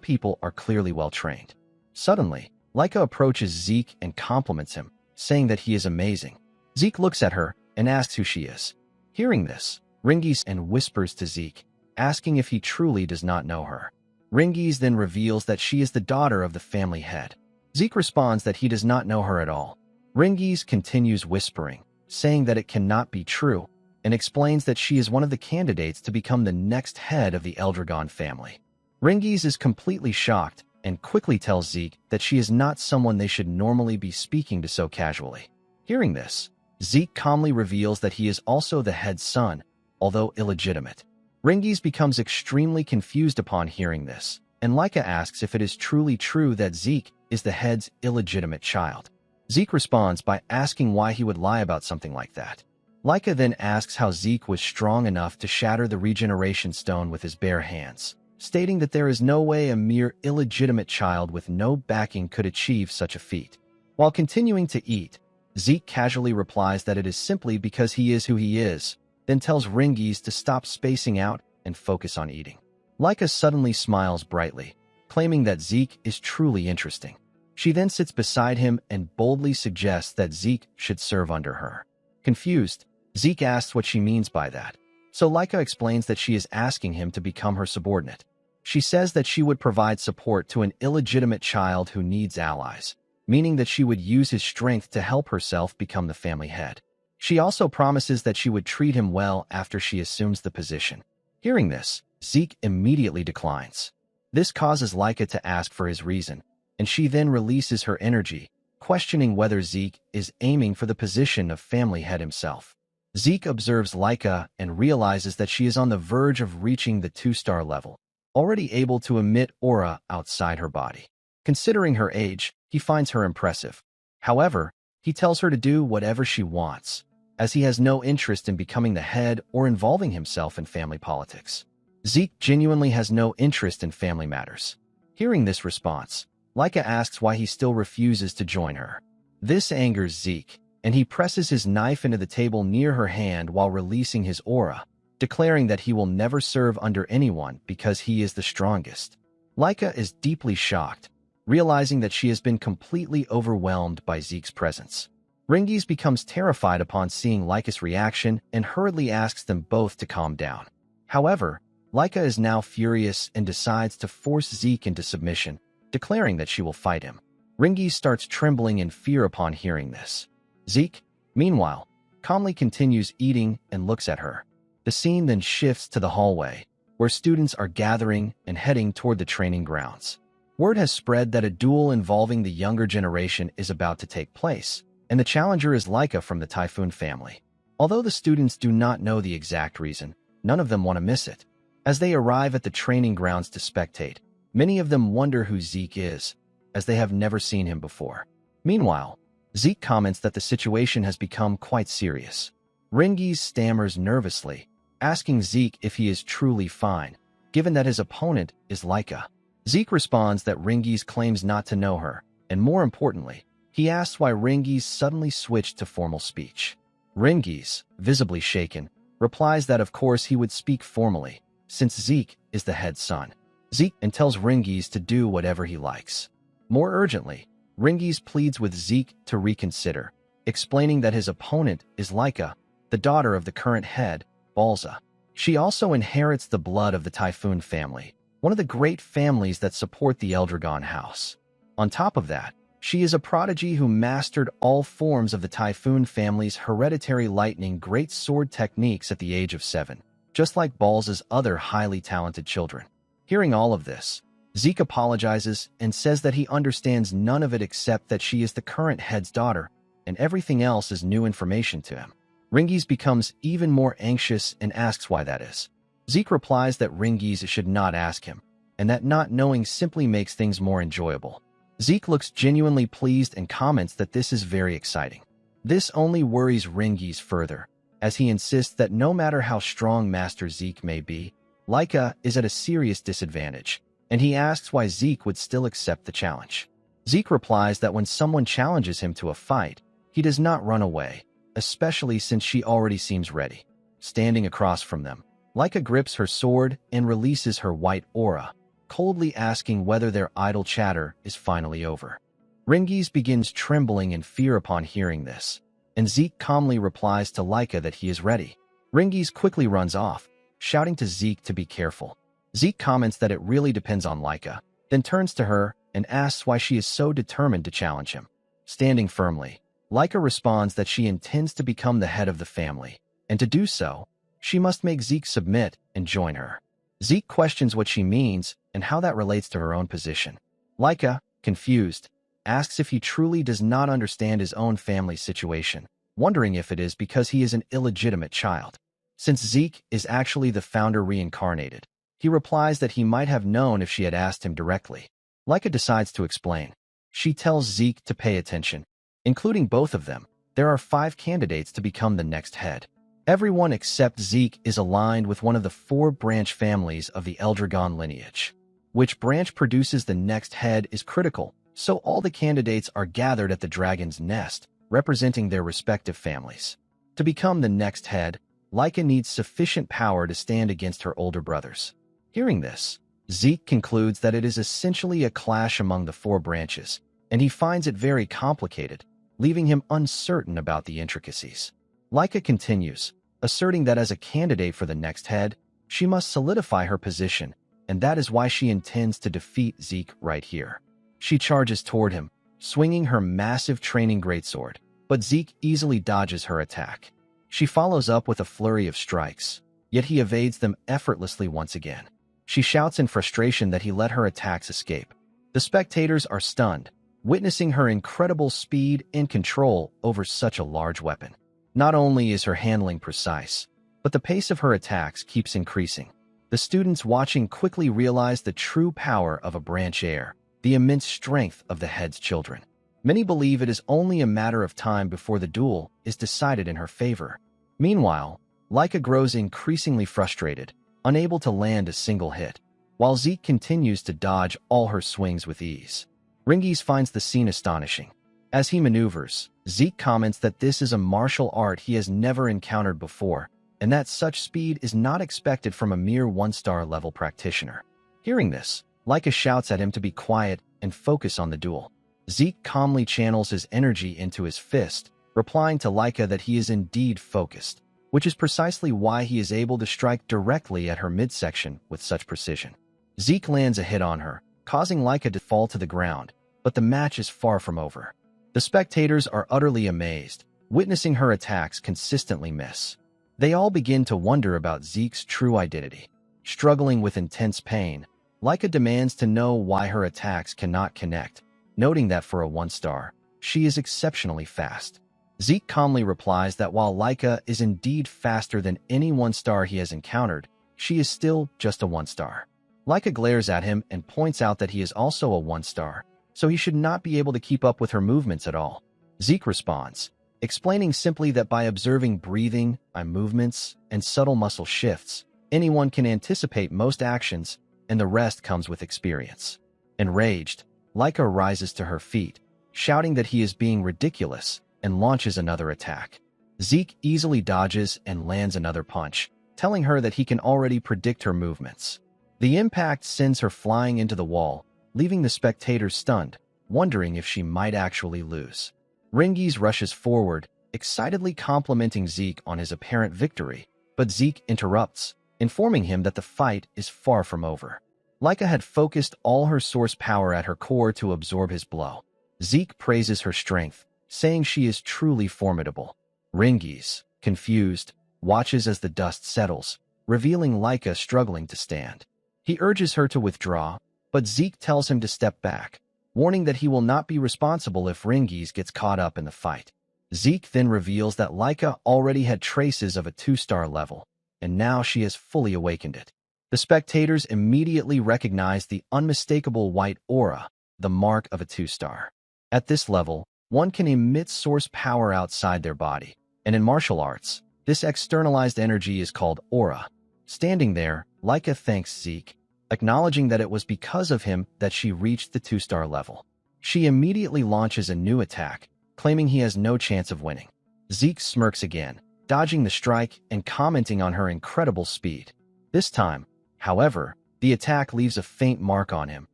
people are clearly well-trained. Suddenly, Leica approaches Zeke and compliments him, saying that he is amazing. Zeke looks at her and asks who she is. Hearing this, Ringies and whispers to Zeke, asking if he truly does not know her. Ringies then reveals that she is the daughter of the family head. Zeke responds that he does not know her at all. Ringies continues whispering, saying that it cannot be true, and explains that she is one of the candidates to become the next head of the Eldragon family. Ringies is completely shocked and quickly tells Zeke that she is not someone they should normally be speaking to so casually. Hearing this, Zeke calmly reveals that he is also the head's son, although illegitimate. Ringies becomes extremely confused upon hearing this, and Leica asks if it is truly true that Zeke is the head's illegitimate child. Zeke responds by asking why he would lie about something like that. Laika then asks how Zeke was strong enough to shatter the regeneration stone with his bare hands, stating that there is no way a mere illegitimate child with no backing could achieve such a feat. While continuing to eat, Zeke casually replies that it is simply because he is who he is, then tells Ringies to stop spacing out and focus on eating. Laika suddenly smiles brightly, claiming that Zeke is truly interesting. She then sits beside him and boldly suggests that Zeke should serve under her. Confused, Zeke asks what she means by that, so Laika explains that she is asking him to become her subordinate. She says that she would provide support to an illegitimate child who needs allies, meaning that she would use his strength to help herself become the family head. She also promises that she would treat him well after she assumes the position. Hearing this, Zeke immediately declines. This causes Laika to ask for his reason, and she then releases her energy, questioning whether Zeke is aiming for the position of family head himself. Zeke observes Laika and realizes that she is on the verge of reaching the 2-star level, already able to emit aura outside her body. Considering her age, he finds her impressive. However, he tells her to do whatever she wants, as he has no interest in becoming the head or involving himself in family politics. Zeke genuinely has no interest in family matters. Hearing this response, Laika asks why he still refuses to join her. This angers Zeke, and he presses his knife into the table near her hand while releasing his aura, declaring that he will never serve under anyone because he is the strongest. Laika is deeply shocked, realizing that she has been completely overwhelmed by Zeke's presence. Ringies becomes terrified upon seeing Laika's reaction and hurriedly asks them both to calm down. However, Laika is now furious and decides to force Zeke into submission, declaring that she will fight him. Ringies starts trembling in fear upon hearing this. Zeke, meanwhile, calmly continues eating and looks at her. The scene then shifts to the hallway, where students are gathering and heading toward the training grounds. Word has spread that a duel involving the younger generation is about to take place, and the challenger is Laika from the Typhoon family. Although the students do not know the exact reason, none of them want to miss it. As they arrive at the training grounds to spectate, many of them wonder who Zeke is, as they have never seen him before. Meanwhile, Zeke comments that the situation has become quite serious. Ringies stammers nervously, asking Zeke if he is truly fine, given that his opponent is Laika. Zeke responds that Ringies claims not to know her, and more importantly, he asks why Ringies suddenly switched to formal speech. Ringies, visibly shaken, replies that of course he would speak formally, since Zeke is the head son. Zeke and tells Ringies to do whatever he likes. More urgently, Ringies pleads with Zeke to reconsider, explaining that his opponent is Laika, the daughter of the current head, Balza. She also inherits the blood of the Typhoon family, one of the great families that support the Eldragon house. On top of that, she is a prodigy who mastered all forms of the Typhoon family's hereditary lightning great sword techniques at the age of 7, just like Balza's other highly talented children. Hearing all of this, Zeke apologizes and says that he understands none of it except that she is the current head's daughter, and everything else is new information to him. Ringies becomes even more anxious and asks why that is. Zeke replies that Ringies should not ask him, and that not knowing simply makes things more enjoyable. Zeke looks genuinely pleased and comments that this is very exciting. This only worries Ringies further, as he insists that no matter how strong Master Zeke may be, Laika is at a serious disadvantage, and he asks why Zeke would still accept the challenge. Zeke replies that when someone challenges him to a fight, he does not run away, especially since she already seems ready. Standing across from them, Laika grips her sword and releases her white aura, coldly asking whether their idle chatter is finally over. Ringies begins trembling in fear upon hearing this, and Zeke calmly replies to Laika that he is ready. Ringies quickly runs off, shouting to Zeke to be careful. Zeke comments that it really depends on Laika, then turns to her and asks why she is so determined to challenge him. Standing firmly, Laika responds that she intends to become the head of the family, and to do so, she must make Zeke submit and join her. Zeke questions what she means and how that relates to her own position. Laika, confused, asks if he truly does not understand his own family's situation, wondering if it is because he is an illegitimate child. Since Zeke is actually the founder reincarnated, he replies that he might have known if she had asked him directly. Laika decides to explain. She tells Zeke to pay attention, Including both of them, there are 5 candidates to become the next head. Everyone except Zeke is aligned with one of the 4 branch families of the Eldragon lineage. Which branch produces the next head is critical, so all the candidates are gathered at the dragon's nest, representing their respective families. To become the next head, Laika needs sufficient power to stand against her older brothers. Hearing this, Zeke concludes that it is essentially a clash among the 4 branches, and he finds it very complicated, leaving him uncertain about the intricacies. Laika continues, asserting that as a candidate for the next head, she must solidify her position, and that is why she intends to defeat Zeke right here. She charges toward him, swinging her massive training greatsword, but Zeke easily dodges her attack. She follows up with a flurry of strikes, yet he evades them effortlessly once again. She shouts in frustration that he let her attacks escape. The spectators are stunned, witnessing her incredible speed and control over such a large weapon. Not only is her handling precise, but the pace of her attacks keeps increasing. The students watching quickly realize the true power of a branch heir, the immense strength of the head's children. Many believe it is only a matter of time before the duel is decided in her favor. Meanwhile, Laika grows increasingly frustrated, unable to land a single hit, while Zeke continues to dodge all her swings with ease. Ringies finds the scene astonishing. As he maneuvers, Zeke comments that this is a martial art he has never encountered before, and that such speed is not expected from a mere 1-star level practitioner. Hearing this, Laika shouts at him to be quiet and focus on the duel. Zeke calmly channels his energy into his fist, replying to Laika that he is indeed focused, which is precisely why he is able to strike directly at her midsection with such precision. Zeke lands a hit on her, causing Laika to fall to the ground, but the match is far from over. The spectators are utterly amazed, witnessing her attacks consistently miss. They all begin to wonder about Zeke's true identity. Struggling with intense pain, Laika demands to know why her attacks cannot connect, noting that for a 1-star, she is exceptionally fast. Zeke calmly replies that while Laika is indeed faster than any 1-star he has encountered, she is still just a 1-star. Laika glares at him and points out that he is also a 1-star, so he should not be able to keep up with her movements at all. Zeke responds, explaining simply that by observing breathing, eye movements, and subtle muscle shifts, anyone can anticipate most actions, and the rest comes with experience. Enraged, Laika rises to her feet, shouting that he is being ridiculous, and launches another attack. Zeke easily dodges and lands another punch, telling her that he can already predict her movements. The impact sends her flying into the wall, leaving the spectators stunned, wondering if she might actually lose. Ringies rushes forward, excitedly complimenting Zeke on his apparent victory, but Zeke interrupts, informing him that the fight is far from over. Laika had focused all her source power at her core to absorb his blow. Zeke praises her strength, saying she is truly formidable. Ringies, confused, watches as the dust settles, revealing Laika struggling to stand. He urges her to withdraw, but Zeke tells him to step back, warning that he will not be responsible if Ringies gets caught up in the fight. Zeke then reveals that Laika already had traces of a 2-star level, and now she has fully awakened it. The spectators immediately recognize the unmistakable white aura, the mark of a 2-star. At this level, one can emit source power outside their body, and in martial arts, this externalized energy is called aura. Standing there, Laika thanks Zeke, acknowledging that it was because of him that she reached the 2-star level. She immediately launches a new attack, claiming he has no chance of winning. Zeke smirks again, dodging the strike and commenting on her incredible speed. This time, however, the attack leaves a faint mark on him,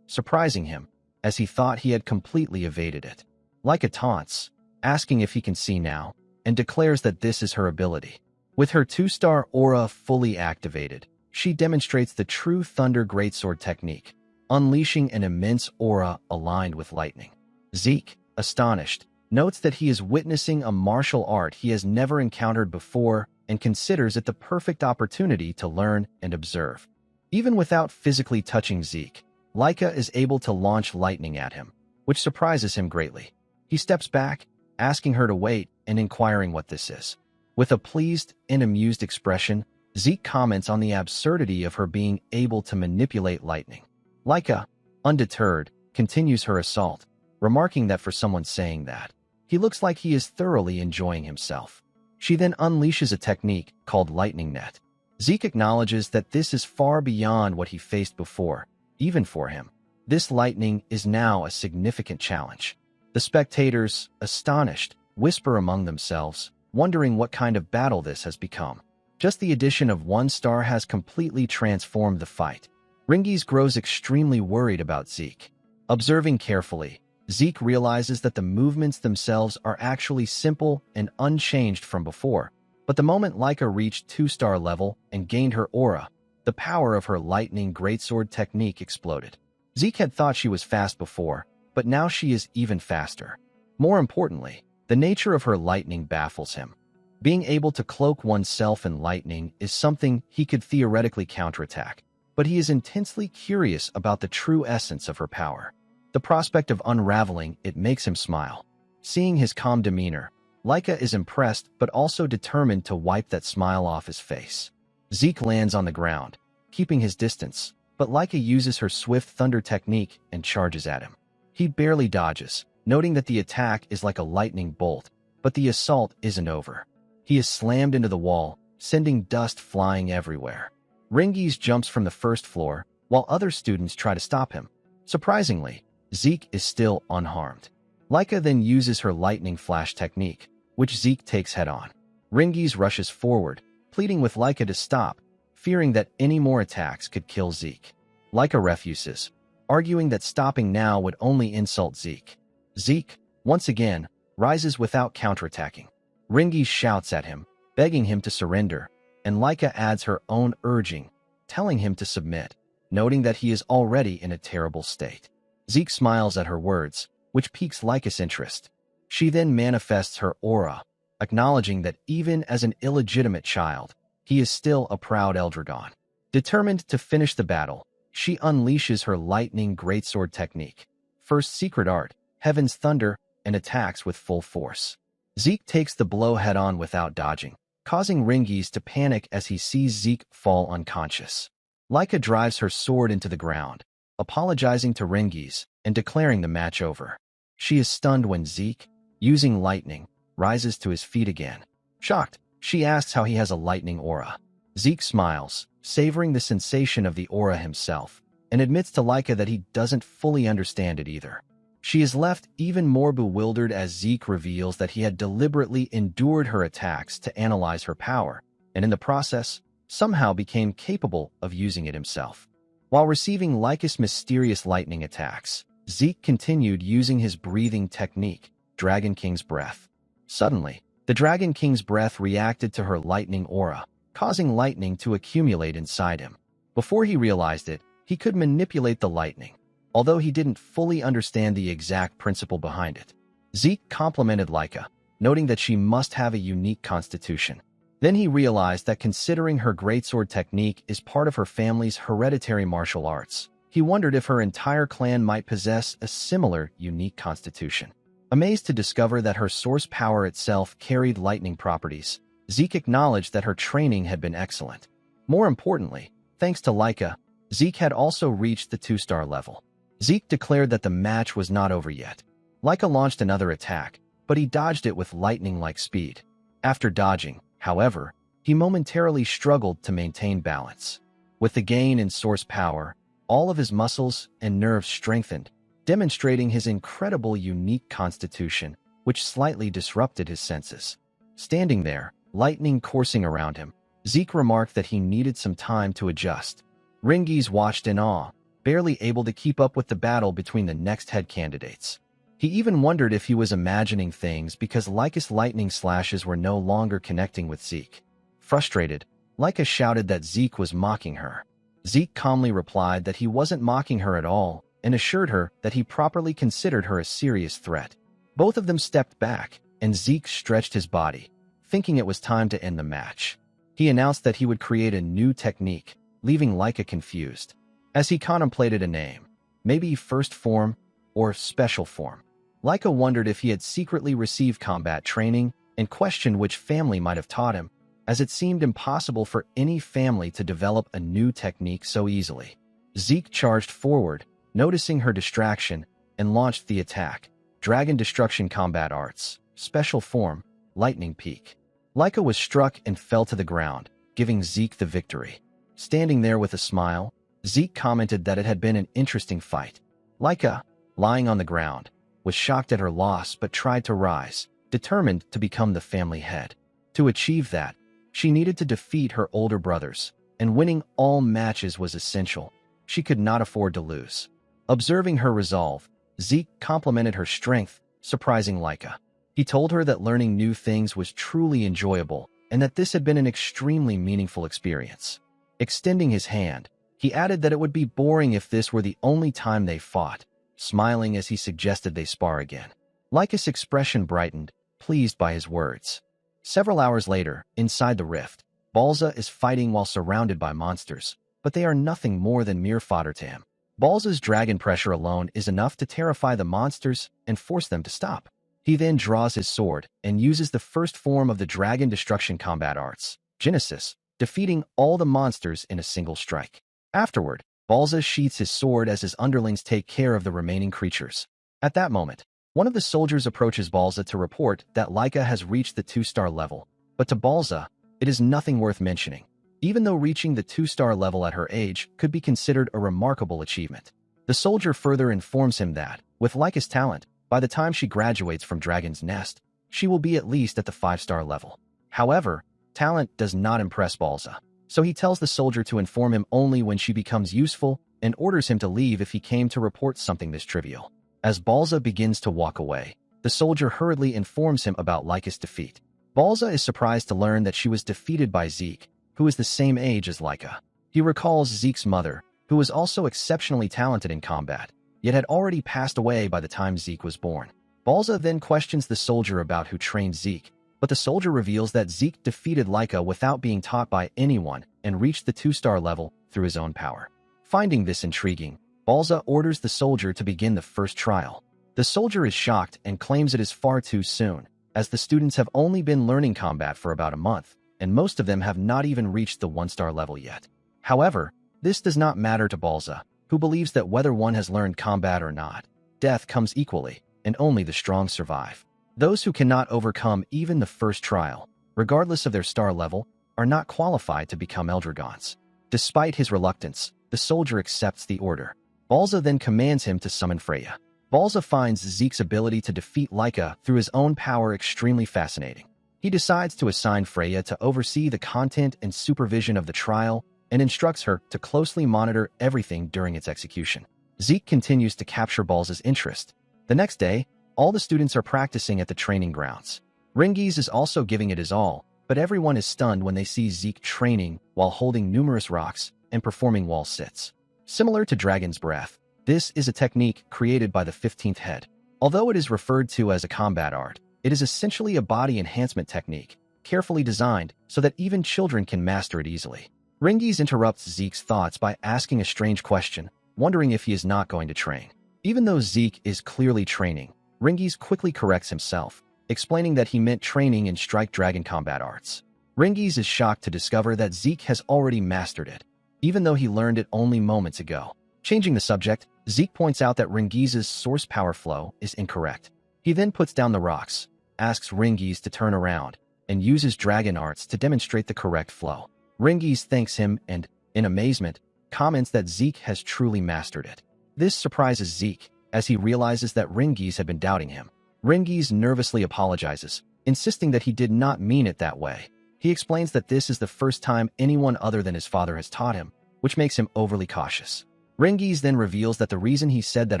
surprising him, as he thought he had completely evaded it. Laika taunts, asking if he can see now, and declares that this is her ability. With her 2-star aura fully activated, she demonstrates the true Thunder Greatsword technique, unleashing an immense aura aligned with lightning. Zeke, astonished, notes that he is witnessing a martial art he has never encountered before and considers it the perfect opportunity to learn and observe. Even without physically touching Zeke, Laika is able to launch lightning at him, which surprises him greatly. He steps back, asking her to wait and inquiring what this is. With a pleased and amused expression, Zeke comments on the absurdity of her being able to manipulate lightning. Laika, undeterred, continues her assault, remarking that for someone saying that, He looks like he is thoroughly enjoying himself. She then unleashes a technique called Lightning Net. Zeke acknowledges that this is far beyond what he faced before, even for him. This lightning is now a significant challenge. The spectators, astonished, whisper among themselves, wondering what kind of battle this has become. Just the addition of one star has completely transformed the fight. Ringies grows extremely worried about Zeke. Observing carefully, Zeke realizes that the movements themselves are actually simple and unchanged from before. But the moment Laika reached 2-star level and gained her aura, the power of her lightning greatsword technique exploded. Zeke had thought she was fast before, but now she is even faster. More importantly, the nature of her lightning baffles him. Being able to cloak oneself in lightning is something he could theoretically counterattack, but he is intensely curious about the true essence of her power. The prospect of unraveling it makes him smile. Seeing his calm demeanor, Laika is impressed but also determined to wipe that smile off his face. Zeke lands on the ground, keeping his distance, but Laika uses her swift thunder technique and charges at him. He barely dodges, noting that the attack is like a lightning bolt, but the assault isn't over. He is slammed into the wall, sending dust flying everywhere. Ringies jumps from the first floor, while other students try to stop him. Surprisingly, Zeke is still unharmed. Laika then uses her lightning flash technique, which Zeke takes head-on. Ringies rushes forward, pleading with Laika to stop, fearing that any more attacks could kill Zeke. Laika refuses, arguing that stopping now would only insult Zeke. Zeke, once again, rises without counterattacking. Ringies shouts at him, begging him to surrender, and Laika adds her own urging, telling him to submit, noting that he is already in a terrible state. Zeke smiles at her words, which piques Laika's interest. She then manifests her aura, acknowledging that even as an illegitimate child, he is still a proud Eldragon. Determined to finish the battle, she unleashes her lightning greatsword technique. First secret art, Heaven's Thunder, and attacks with full force. Zeke takes the blow head-on without dodging, causing Ringies to panic as he sees Zeke fall unconscious. Laika drives her sword into the ground, apologizing to Ringies and declaring the match over. She is stunned when Zeke, using lightning, rises to his feet again. Shocked, she asks how he has a lightning aura. Zeke smiles, savoring the sensation of the aura himself, and admits to Laika that he doesn't fully understand it either. She is left even more bewildered as Zeke reveals that he had deliberately endured her attacks to analyze her power, and in the process, somehow became capable of using it himself. While receiving Laika's mysterious lightning attacks, Zeke continued using his breathing technique, Dragon King's Breath. Suddenly, the Dragon King's Breath reacted to her lightning aura, causing lightning to accumulate inside him. Before he realized it, he could manipulate the lightning, although he didn't fully understand the exact principle behind it. Zeke complimented Laika, noting that she must have a unique constitution. Then he realized that considering her greatsword technique is part of her family's hereditary martial arts, he wondered if her entire clan might possess a similar, unique constitution. Amazed to discover that her source power itself carried lightning properties, Zeke acknowledged that her training had been excellent. More importantly, thanks to Laika, Zeke had also reached the 2-star level. Zeke declared that the match was not over yet. Laika launched another attack, but he dodged it with lightning-like speed. After dodging, however, he momentarily struggled to maintain balance. With the gain in source power, all of his muscles and nerves strengthened, demonstrating his incredible unique constitution, which slightly disrupted his senses. Standing there, lightning coursing around him, Zeke remarked that he needed some time to adjust. Ringies watched in awe, barely able to keep up with the battle between the next head candidates. He even wondered if he was imagining things because Laika's lightning slashes were no longer connecting with Zeke. Frustrated, Laika shouted that Zeke was mocking her. Zeke calmly replied that he wasn't mocking her at all and assured her that he properly considered her a serious threat. Both of them stepped back, and Zeke stretched his body, thinking it was time to end the match. He announced that he would create a new technique, leaving Laika confused. As he contemplated a name, maybe First Form or Special Form, Laika wondered if he had secretly received combat training and questioned which family might have taught him, as it seemed impossible for any family to develop a new technique so easily. Zeke charged forward, noticing her distraction, and launched the attack, Dragon Destruction Combat Arts. special form, Lightning Peak. Laika was struck and fell to the ground, giving Zeke the victory. Standing there with a smile, Zeke commented that it had been an interesting fight. Laika, lying on the ground, was shocked at her loss but tried to rise, determined to become the family head. To achieve that, she needed to defeat her older brothers, and winning all matches was essential. She could not afford to lose. Observing her resolve, Zeke complimented her strength, surprising Laika. He told her that learning new things was truly enjoyable and that this had been an extremely meaningful experience. Extending his hand, he added that it would be boring if this were the only time they fought, smiling as he suggested they spar again. Laika's expression brightened, pleased by his words. Several hours later, inside the rift, Balza is fighting while surrounded by monsters, but they are nothing more than mere fodder to him. Balza's dragon pressure alone is enough to terrify the monsters and force them to stop. He then draws his sword and uses the first form of the dragon destruction combat arts, Genesis, defeating all the monsters in a single strike. Afterward, Balza sheaths his sword as his underlings take care of the remaining creatures. At that moment, one of the soldiers approaches Balza to report that Laika has reached the 2-star level, but to Balza, it is nothing worth mentioning, even though reaching the 2-star level at her age could be considered a remarkable achievement. The soldier further informs him that, with Laika's talent, by the time she graduates from Dragon's Nest, she will be at least at the 5-star level. However, talent does not impress Balza, so he tells the soldier to inform him only when she becomes useful and orders him to leave if he came to report something this trivial. As Balza begins to walk away, the soldier hurriedly informs him about Laika's defeat. Balza is surprised to learn that she was defeated by Zeke, who is the same age as Laika. He recalls Zeke's mother, who was also exceptionally talented in combat, yet had already passed away by the time Zeke was born. Balza then questions the soldier about who trained Zeke, but the soldier reveals that Zeke defeated Laika without being taught by anyone and reached the 2-star level through his own power. Finding this intriguing, Balza orders the soldier to begin the first trial. The soldier is shocked and claims it is far too soon, as the students have only been learning combat for about a month, and most of them have not even reached the 1-star level yet. However, this does not matter to Balza, who believes that whether one has learned combat or not, death comes equally, and only the strong survive. Those who cannot overcome even the first trial, regardless of their star level, are not qualified to become Eldragons. Despite his reluctance, the soldier accepts the order. Balza then commands him to summon Freya. Balza finds Zeke's ability to defeat Laika through his own power extremely fascinating. He decides to assign Freya to oversee the content and supervision of the trial and instructs her to closely monitor everything during its execution. Zeke continues to capture Balza's interest. The next day, all the students are practicing at the training grounds. Ringiz is also giving it his all, but everyone is stunned when they see Zeke training while holding numerous rocks and performing wall sits. Similar to Dragon's Breath, this is a technique created by the 15th head. Although it is referred to as a combat art, it is essentially a body enhancement technique, carefully designed so that even children can master it easily. Ringiz interrupts Zeke's thoughts by asking a strange question, wondering if he is not going to train. Even though Zeke is clearly training, Ringiz quickly corrects himself, explaining that he meant training in Strike Dragon combat arts. Ringiz is shocked to discover that Zeke has already mastered it, even though he learned it only moments ago. Changing the subject, Zeke points out that Ringiz's source power flow is incorrect. He then puts down the rocks, asks Ringiz to turn around, and uses dragon arts to demonstrate the correct flow. Ringiz thanks him and, in amazement, comments that Zeke has truly mastered it. This surprises Zeke, as he realizes that Ringiz had been doubting him. Ringiz nervously apologizes, insisting that he did not mean it that way. He explains that this is the first time anyone other than his father has taught him, which makes him overly cautious. Ringiz then reveals that the reason he said that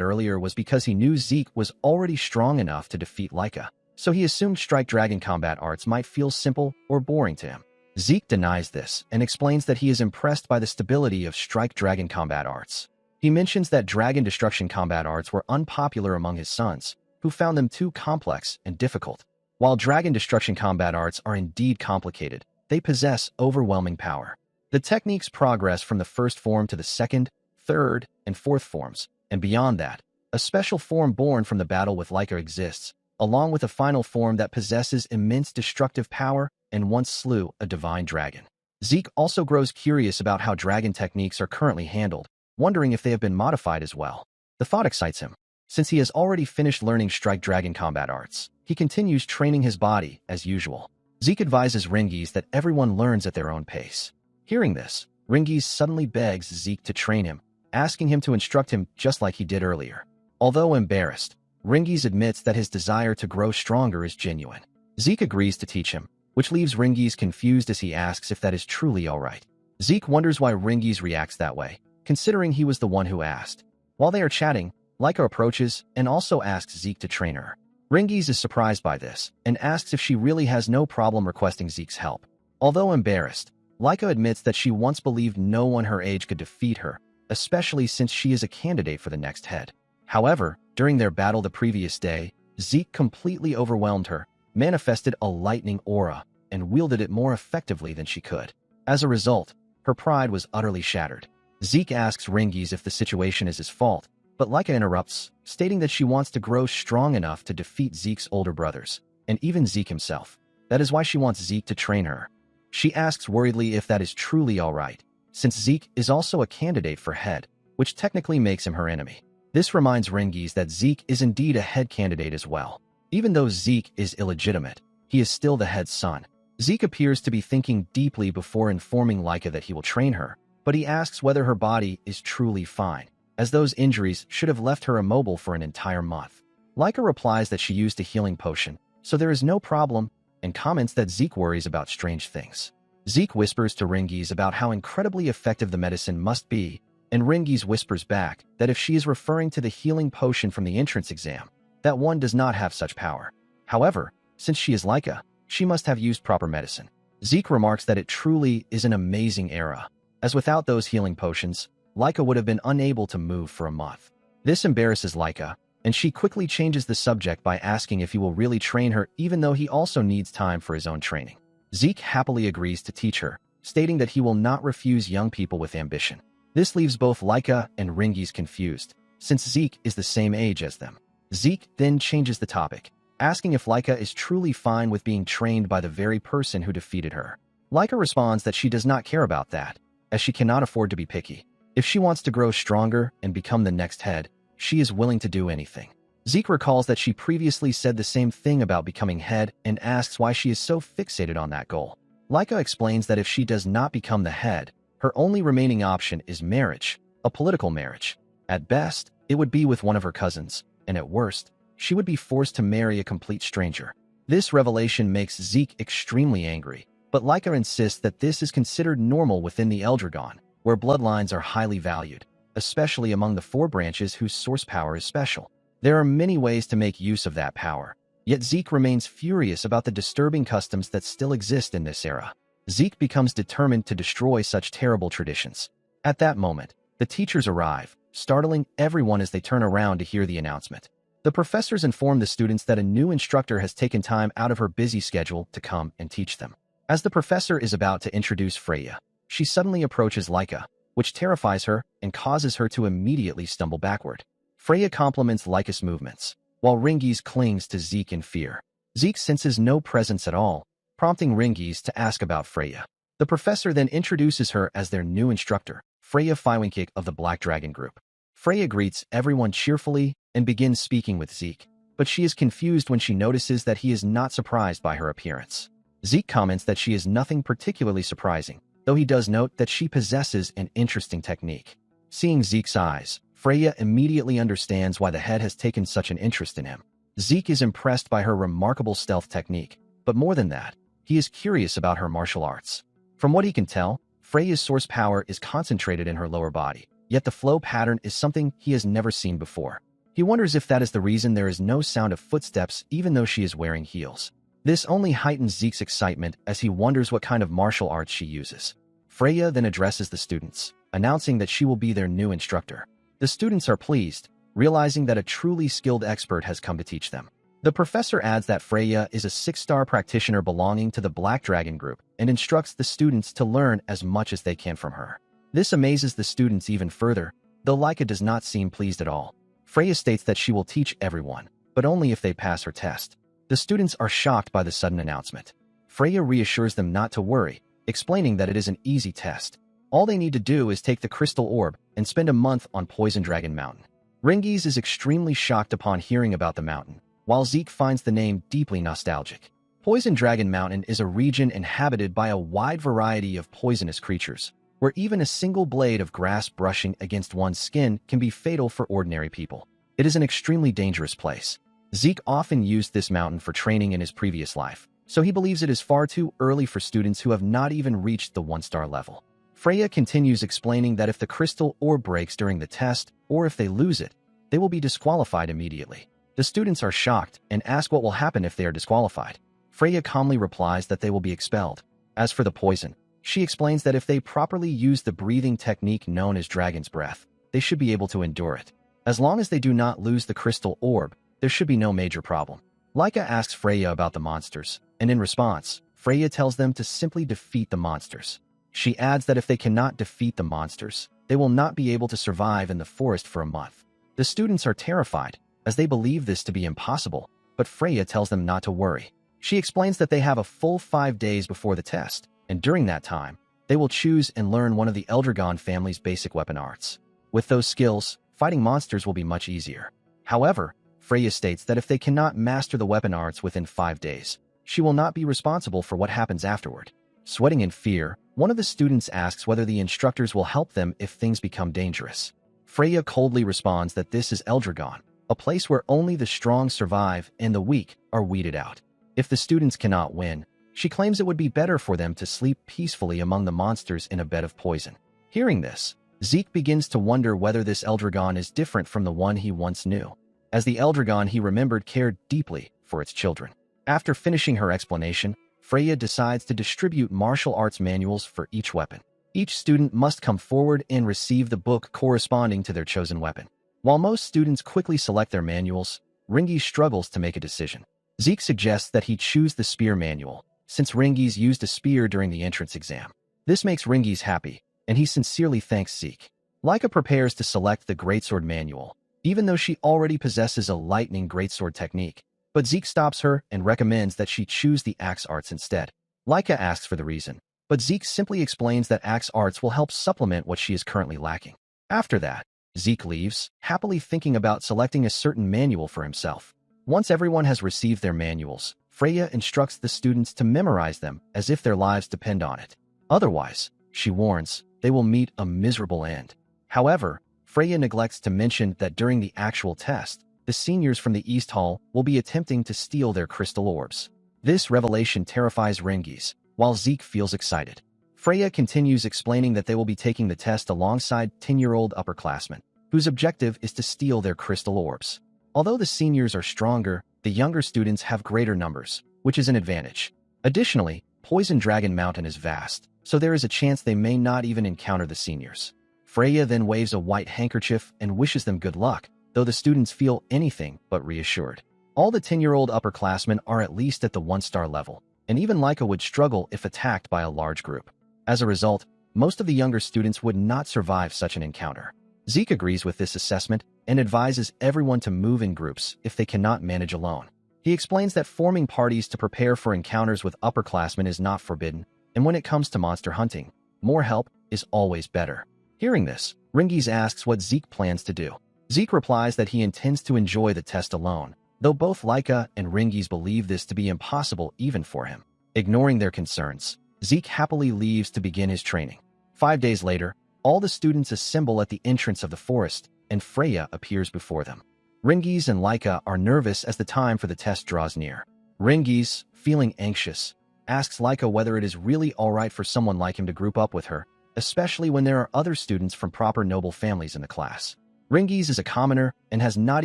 earlier was because he knew Zeke was already strong enough to defeat Laika, so he assumed Strike Dragon combat arts might feel simple or boring to him. Zeke denies this and explains that he is impressed by the stability of Strike Dragon combat arts. He mentions that Dragon Destruction combat arts were unpopular among his sons, who found them too complex and difficult. While Dragon Destruction combat arts are indeed complicated, they possess overwhelming power. The techniques progress from the first form to the second, third, and fourth forms, and beyond that, a special form born from the battle with Laika exists, along with a final form that possesses immense destructive power and once slew a divine dragon. Zeke also grows curious about how dragon techniques are currently handled, wondering if they have been modified as well. The thought excites him. Since he has already finished learning Strike Dragon combat arts, he continues training his body as usual. Zeke advises Ringiz that everyone learns at their own pace. Hearing this, Ringiz suddenly begs Zeke to train him, asking him to instruct him just like he did earlier. Although embarrassed, Ringiz admits that his desire to grow stronger is genuine. Zeke agrees to teach him, which leaves Ringiz confused as he asks if that is truly alright. Zeke wonders why Ringiz reacts that way, considering he was the one who asked. While they are chatting, Laika approaches and also asks Zeke to train her. Ringiz is surprised by this and asks if she really has no problem requesting Zeke's help. Although embarrassed, Laika admits that she once believed no one her age could defeat her, especially since she is a candidate for the next head. However, during their battle the previous day, Zeke completely overwhelmed her, manifested a lightning aura, and wielded it more effectively than she could. As a result, her pride was utterly shattered. Zeke asks Ringiz if the situation is his fault, but Laika interrupts, stating that she wants to grow strong enough to defeat Zeke's older brothers, and even Zeke himself. That is why she wants Zeke to train her. She asks worriedly if that is truly alright, since Zeke is also a candidate for head, which technically makes him her enemy. This reminds Ringiz that Zeke is indeed a head candidate as well. Even though Zeke is illegitimate, he is still the head's son. Zeke appears to be thinking deeply before informing Laika that he will train her, but he asks whether her body is truly fine, as those injuries should have left her immobile for an entire month. Laika replies that she used a healing potion, so there is no problem, and comments that Zeke worries about strange things. Zeke whispers to Ringiz about how incredibly effective the medicine must be, and Ringiz whispers back that if she is referring to the healing potion from the entrance exam, that one does not have such power. However, since she is Laika, she must have used proper medicine. Zeke remarks that it truly is an amazing era, as without those healing potions, Laika would have been unable to move for a month. This embarrasses Laika, and she quickly changes the subject by asking if he will really train her even though he also needs time for his own training. Zeke happily agrees to teach her, stating that he will not refuse young people with ambition. This leaves both Laika and Ringiz confused, since Zeke is the same age as them. Zeke then changes the topic, asking if Laika is truly fine with being trained by the very person who defeated her. Laika responds that she does not care about that, as she cannot afford to be picky. If she wants to grow stronger and become the next head, she is willing to do anything. Zeke recalls that she previously said the same thing about becoming head and asks why she is so fixated on that goal. Laika explains that if she does not become the head, her only remaining option is marriage, a political marriage. At best, it would be with one of her cousins, and at worst, she would be forced to marry a complete stranger. This revelation makes Zeke extremely angry, but Laika insists that this is considered normal within the Eldragon, where bloodlines are highly valued, especially among the 4 branches whose source power is special. There are many ways to make use of that power, yet Zeke remains furious about the disturbing customs that still exist in this era. Zeke becomes determined to destroy such terrible traditions. At that moment, the teachers arrive, startling everyone as they turn around to hear the announcement. The professors inform the students that a new instructor has taken time out of her busy schedule to come and teach them. As the professor is about to introduce Freya, she suddenly approaches Laika, which terrifies her and causes her to immediately stumble backward. Freya compliments Laika's movements, while Ringiz clings to Zeke in fear. Zeke senses no presence at all, prompting Ringiz to ask about Freya. The professor then introduces her as their new instructor, Freya Fiwinkik of the Black Dragon Group. Freya greets everyone cheerfully and begins speaking with Zeke, but she is confused when she notices that he is not surprised by her appearance. Zeke comments that she is nothing particularly surprising, though he does note that she possesses an interesting technique. Seeing Zeke's eyes, Freya immediately understands why the head has taken such an interest in him. Zeke is impressed by her remarkable stealth technique, but more than that, he is curious about her martial arts. From what he can tell, Freya's source power is concentrated in her lower body, yet the flow pattern is something he has never seen before. He wonders if that is the reason there is no sound of footsteps even though she is wearing heels. This only heightens Zeke's excitement as he wonders what kind of martial arts she uses. Freya then addresses the students, announcing that she will be their new instructor. The students are pleased, realizing that a truly skilled expert has come to teach them. The professor adds that Freya is a 6-star practitioner belonging to the Black Dragon Group and instructs the students to learn as much as they can from her. This amazes the students even further, though Laika does not seem pleased at all. Freya states that she will teach everyone, but only if they pass her test. The students are shocked by the sudden announcement. Freya reassures them not to worry, explaining that it is an easy test. All they need to do is take the crystal orb and spend a month on Poison Dragon Mountain. Ringies is extremely shocked upon hearing about the mountain, while Zeke finds the name deeply nostalgic. Poison Dragon Mountain is a region inhabited by a wide variety of poisonous creatures, where even a single blade of grass brushing against one's skin can be fatal for ordinary people. It is an extremely dangerous place. Zeke often used this mountain for training in his previous life, so he believes it is far too early for students who have not even reached the 1-star level. Freya continues explaining that if the crystal orb breaks during the test, or if they lose it, they will be disqualified immediately. The students are shocked and ask what will happen if they are disqualified. Freya calmly replies that they will be expelled. As for the poison, she explains that if they properly use the breathing technique known as dragon's breath, they should be able to endure it. As long as they do not lose the crystal orb, there should be no major problem. Laika asks Freya about the monsters, and in response, Freya tells them to simply defeat the monsters. She adds that if they cannot defeat the monsters, they will not be able to survive in the forest for a month. The students are terrified, as they believe this to be impossible, but Freya tells them not to worry. She explains that they have a full 5 days before the test, and during that time, they will choose and learn one of the Eldragon family's basic weapon arts. With those skills, fighting monsters will be much easier. However, Freya states that if they cannot master the weapon arts within 5 days, she will not be responsible for what happens afterward. Sweating in fear, one of the students asks whether the instructors will help them if things become dangerous. Freya coldly responds that this is Eldragon, a place where only the strong survive and the weak are weeded out. If the students cannot win, she claims it would be better for them to sleep peacefully among the monsters in a bed of poison. Hearing this, Zeke begins to wonder whether this Eldragon is different from the one he once knew, as the Eldragon he remembered cared deeply for its children. After finishing her explanation, Freya decides to distribute martial arts manuals for each weapon. Each student must come forward and receive the book corresponding to their chosen weapon. While most students quickly select their manuals, Ringies struggles to make a decision. Zeke suggests that he choose the spear manual, since Ringies used a spear during the entrance exam. This makes Ringies happy, and he sincerely thanks Zeke. Laika prepares to select the greatsword manual, even though she already possesses a lightning greatsword technique. But Zeke stops her and recommends that she choose the axe arts instead. Laika asks for the reason, but Zeke simply explains that axe arts will help supplement what she is currently lacking. After that, Zeke leaves, happily thinking about selecting a certain manual for himself. Once everyone has received their manuals, Freya instructs the students to memorize them as if their lives depend on it. Otherwise, she warns, they will meet a miserable end. However, Freya neglects to mention that during the actual test, the seniors from the East Hall will be attempting to steal their crystal orbs. This revelation terrifies Ringies, while Zeke feels excited. Freya continues explaining that they will be taking the test alongside 10-year-old upperclassmen, whose objective is to steal their crystal orbs. Although the seniors are stronger, the younger students have greater numbers, which is an advantage. Additionally, Poison Dragon Mountain is vast, so there is a chance they may not even encounter the seniors. Freya then waves a white handkerchief and wishes them good luck, though the students feel anything but reassured. All the 10-year-old upperclassmen are at least at the 1-star level, and even Laika would struggle if attacked by a large group. As a result, most of the younger students would not survive such an encounter. Zeke agrees with this assessment and advises everyone to move in groups if they cannot manage alone. He explains that forming parties to prepare for encounters with upperclassmen is not forbidden, and when it comes to monster hunting, more help is always better. Hearing this, Ringies asks what Zeke plans to do. Zeke replies that he intends to enjoy the test alone, though both Laika and Ringies believe this to be impossible even for him. Ignoring their concerns, Zeke happily leaves to begin his training. 5 days later, all the students assemble at the entrance of the forest, and Freya appears before them. Ringies and Laika are nervous as the time for the test draws near. Ringies, feeling anxious, asks Laika whether it is really alright for someone like him to group up with her, especially when there are other students from proper noble families in the class. Ringies is a commoner and has not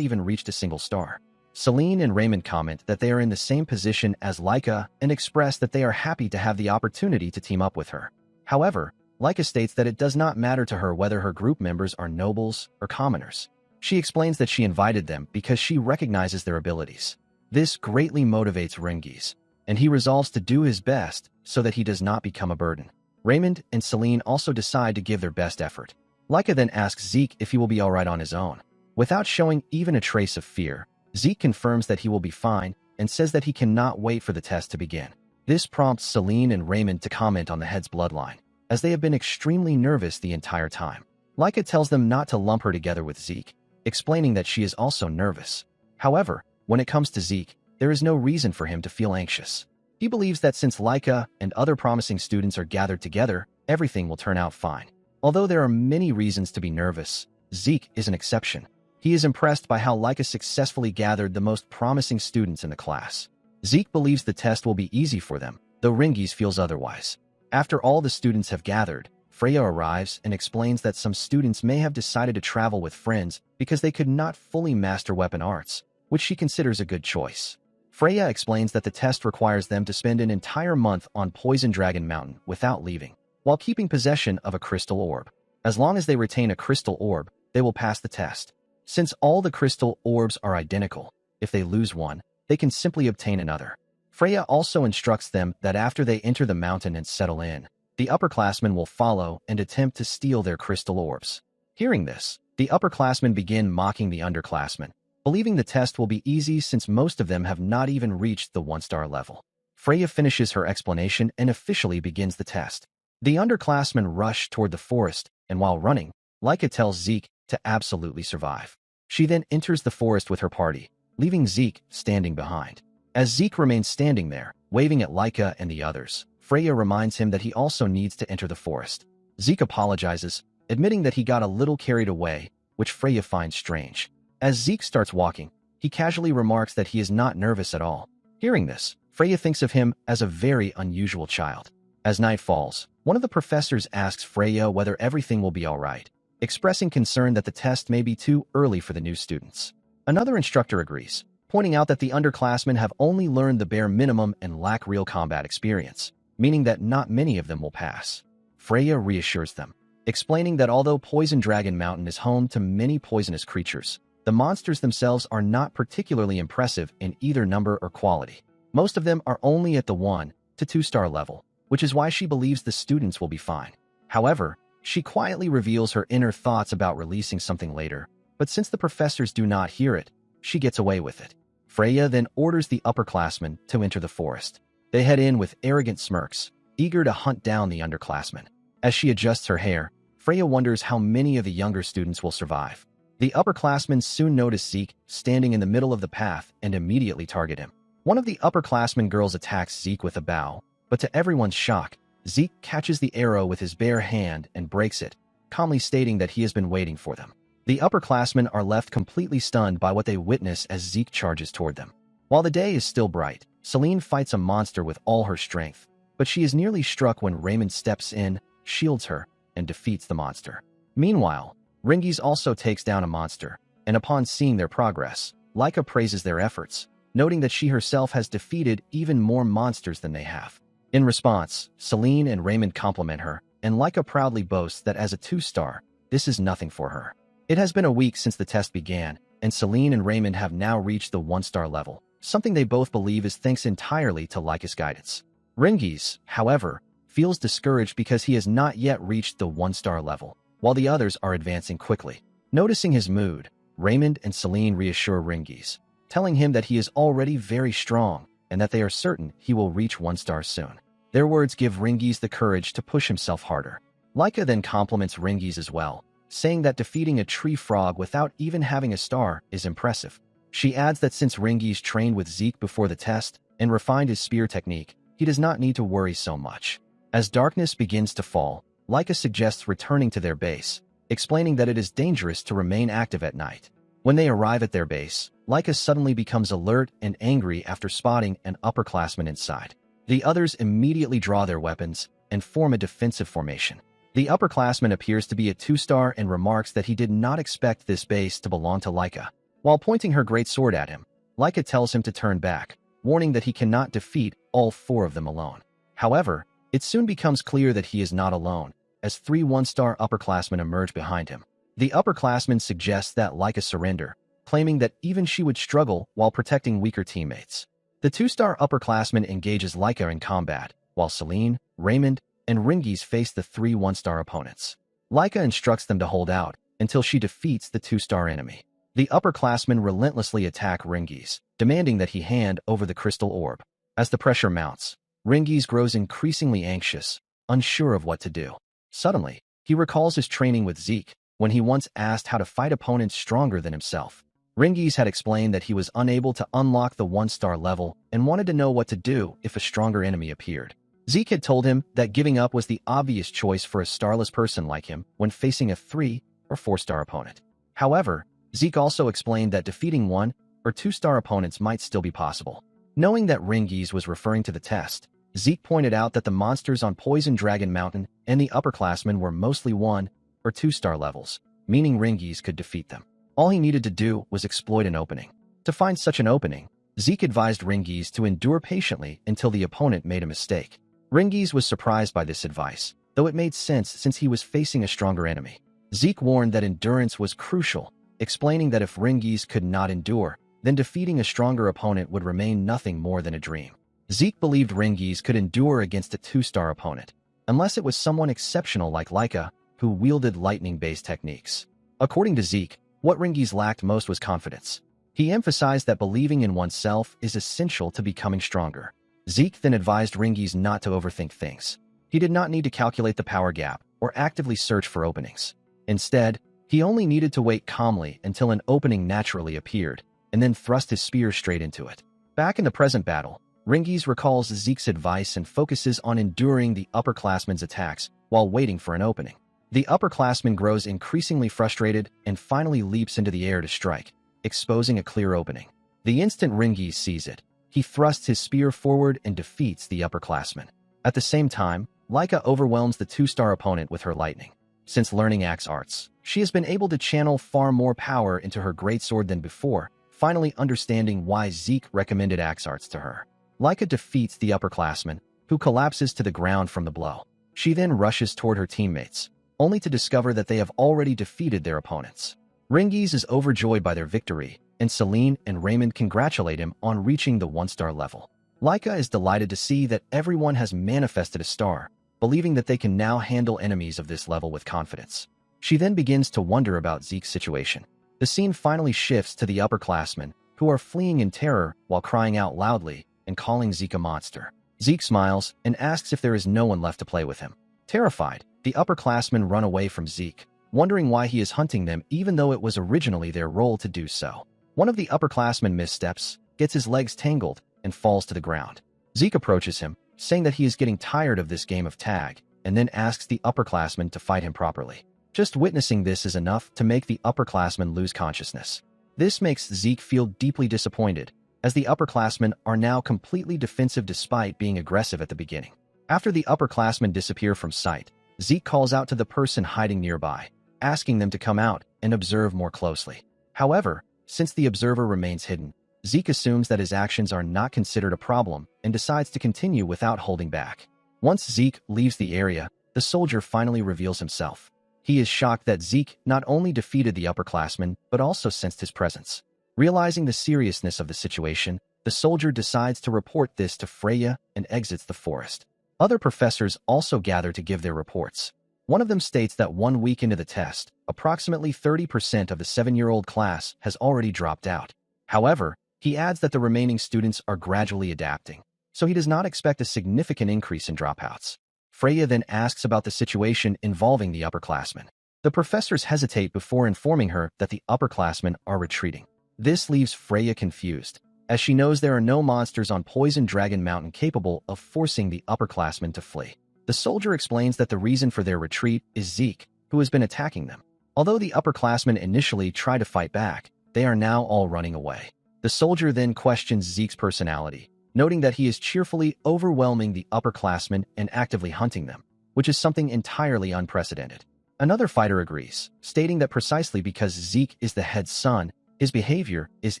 even reached a single star. Celine and Raymond comment that they are in the same position as Laika and express that they are happy to have the opportunity to team up with her. However, Laika states that it does not matter to her whether her group members are nobles or commoners. She explains that she invited them because she recognizes their abilities. This greatly motivates Ringies, and he resolves to do his best so that he does not become a burden. Raymond and Celine also decide to give their best effort. Laika then asks Zeke if he will be alright on his own. Without showing even a trace of fear, Zeke confirms that he will be fine and says that he cannot wait for the test to begin. This prompts Celine and Raymond to comment on the head's bloodline, as they have been extremely nervous the entire time. Laika tells them not to lump her together with Zeke, explaining that she is also nervous. However, when it comes to Zeke, there is no reason for him to feel anxious. He believes that since Laika and other promising students are gathered together, everything will turn out fine. Although there are many reasons to be nervous, Zeke is an exception. He is impressed by how Laika successfully gathered the most promising students in the class. Zeke believes the test will be easy for them, though Ringies feels otherwise. After all the students have gathered, Freya arrives and explains that some students may have decided to travel with friends because they could not fully master weapon arts, which she considers a good choice. Freya explains that the test requires them to spend an entire month on Poison Dragon Mountain without leaving, while keeping possession of a crystal orb. As long as they retain a crystal orb, they will pass the test. Since all the crystal orbs are identical, if they lose one, they can simply obtain another. Freya also instructs them that after they enter the mountain and settle in, the upperclassmen will follow and attempt to steal their crystal orbs. Hearing this, the upperclassmen begin mocking the underclassmen, believing the test will be easy since most of them have not even reached the 1-star level. Freya finishes her explanation and officially begins the test. The underclassmen rush toward the forest, and while running, Laika tells Zeke to absolutely survive. She then enters the forest with her party, leaving Zeke standing behind. As Zeke remains standing there, waving at Laika and the others, Freya reminds him that he also needs to enter the forest. Zeke apologizes, admitting that he got a little carried away, which Freya finds strange. As Zeke starts walking, he casually remarks that he is not nervous at all. Hearing this, Freya thinks of him as a very unusual child. As night falls, one of the professors asks Freya whether everything will be alright, expressing concern that the test may be too early for the new students. Another instructor agrees, pointing out that the underclassmen have only learned the bare minimum and lack real combat experience, meaning that not many of them will pass. Freya reassures them, explaining that although Poison Dragon Mountain is home to many poisonous creatures, the monsters themselves are not particularly impressive in either number or quality. Most of them are only at the 1 to 2-star level, which is why she believes the students will be fine. However, she quietly reveals her inner thoughts about releasing something later, but since the professors do not hear it, she gets away with it. Freya then orders the upperclassmen to enter the forest. They head in with arrogant smirks, eager to hunt down the underclassmen. As she adjusts her hair, Freya wonders how many of the younger students will survive. The upperclassmen soon notice Zeke standing in the middle of the path and immediately target him. One of the upperclassmen girls attacks Zeke with a bow, but to everyone's shock, Zeke catches the arrow with his bare hand and breaks it, calmly stating that he has been waiting for them. The upperclassmen are left completely stunned by what they witness as Zeke charges toward them. While the day is still bright, Celine fights a monster with all her strength, but she is nearly struck when Raymond steps in, shields her, and defeats the monster. Meanwhile, Ringies also takes down a monster, and upon seeing their progress, Laika praises their efforts, noting that she herself has defeated even more monsters than they have. In response, Celine and Raymond compliment her, and Laika proudly boasts that as a 2-star, this is nothing for her. It has been a week since the test began, and Celine and Raymond have now reached the 1-star level, something they both believe is thanks entirely to Laika's guidance. Ringies, however, feels discouraged because he has not yet reached the 1-star level, while the others are advancing quickly. Noticing his mood, Raymond and Celine reassure Ringies, telling him that he is already very strong and that they are certain he will reach 1-star soon. Their words give Ringies the courage to push himself harder. Laika then compliments Ringies as well, saying that defeating a tree frog without even having a star is impressive. She adds that since Ringies trained with Zeke before the test and refined his spear technique, he does not need to worry so much. As darkness begins to fall, Laika suggests returning to their base, explaining that it is dangerous to remain active at night. When they arrive at their base, Laika suddenly becomes alert and angry after spotting an upperclassman inside. The others immediately draw their weapons and form a defensive formation. The upperclassman appears to be a 2-star and remarks that he did not expect this base to belong to Laika. While pointing her great sword at him, Laika tells him to turn back, warning that he cannot defeat all 4 of them alone. However, it soon becomes clear that he is not alone, as 3 1-star upperclassmen emerge behind him. The upperclassman suggests that Laika surrender, claiming that even she would struggle while protecting weaker teammates. The 2-star upperclassman engages Laika in combat, while Celine, Raymond, and Ringies face the 3 1-star opponents. Laika instructs them to hold out until she defeats the 2-star enemy. The upperclassmen relentlessly attack Ringies, demanding that he hand over the crystal orb. As the pressure mounts, Ringies grows increasingly anxious, unsure of what to do. Suddenly, he recalls his training with Zeke, when he once asked how to fight opponents stronger than himself. Ringies had explained that he was unable to unlock the 1-star level and wanted to know what to do if a stronger enemy appeared. Zeke had told him that giving up was the obvious choice for a starless person like him when facing a 3- or 4-star opponent. However, Zeke also explained that defeating 1- or 2-star opponents might still be possible. Knowing that Ringies was referring to the test, Zeke pointed out that the monsters on Poison Dragon Mountain and the upperclassmen were mostly 1- or 2-star levels, meaning Ringies could defeat them. All he needed to do was exploit an opening. To find such an opening, Zeke advised Ringies to endure patiently until the opponent made a mistake. Ringies was surprised by this advice, though it made sense since he was facing a stronger enemy. Zeke warned that endurance was crucial, explaining that if Ringies could not endure, then defeating a stronger opponent would remain nothing more than a dream. Zeke believed Ringies could endure against a 2-star opponent, unless it was someone exceptional like Laika, who wielded lightning-based techniques. According to Zeke, what Ringies lacked most was confidence. He emphasized that believing in oneself is essential to becoming stronger. Zeke then advised Ringies not to overthink things. He did not need to calculate the power gap or actively search for openings. Instead, he only needed to wait calmly until an opening naturally appeared, and then thrust his spear straight into it. Back in the present battle, Ringies recalls Zeke's advice and focuses on enduring the upperclassman's attacks while waiting for an opening. The upperclassman grows increasingly frustrated and finally leaps into the air to strike, exposing a clear opening. The instant Ringies sees it, he thrusts his spear forward and defeats the upperclassman. At the same time, Laika overwhelms the 2-star opponent with her lightning. Since learning axe arts, she has been able to channel far more power into her greatsword than before, finally understanding why Zeke recommended axe arts to her. Laika defeats the upperclassman, who collapses to the ground from the blow. She then rushes toward her teammates, only to discover that they have already defeated their opponents. Ringies is overjoyed by their victory, and Celine and Raymond congratulate him on reaching the 1-star level. Laika is delighted to see that everyone has manifested a star, believing that they can now handle enemies of this level with confidence. She then begins to wonder about Zeke's situation. The scene finally shifts to the upperclassmen, who are fleeing in terror while crying out loudly and calling Zeke a monster. Zeke smiles and asks if there is no one left to play with him. Terrified, the upperclassmen run away from Zeke, wondering why he is hunting them even though it was originally their role to do so. One of the upperclassmen missteps, gets his legs tangled, and falls to the ground. Zeke approaches him, saying that he is getting tired of this game of tag, and then asks the upperclassman to fight him properly. Just witnessing this is enough to make the upperclassman lose consciousness. This makes Zeke feel deeply disappointed, as the upperclassmen are now completely defensive despite being aggressive at the beginning. After the upperclassmen disappear from sight, Zeke calls out to the person hiding nearby, asking them to come out and observe more closely. However, since the observer remains hidden, Zeke assumes that his actions are not considered a problem and decides to continue without holding back. Once Zeke leaves the area, the soldier finally reveals himself. He is shocked that Zeke not only defeated the upperclassman, but also sensed his presence. Realizing the seriousness of the situation, the soldier decides to report this to Freya and exits the forest. Other professors also gather to give their reports. One of them states that 1 week into the test, approximately 30% of the 7-year-old class has already dropped out. However, he adds that the remaining students are gradually adapting, so he does not expect a significant increase in dropouts. Freya then asks about the situation involving the upperclassmen. The professors hesitate before informing her that the upperclassmen are retreating. This leaves Freya confused, as she knows there are no monsters on Poison Dragon Mountain capable of forcing the upperclassmen to flee. The soldier explains that the reason for their retreat is Zeke, who has been attacking them. Although the upperclassmen initially try to fight back, they are now all running away. The soldier then questions Zeke's personality, noting that he is cheerfully overwhelming the upperclassmen and actively hunting them, which is something entirely unprecedented. Another fighter agrees, stating that precisely because Zeke is the head son, his behavior is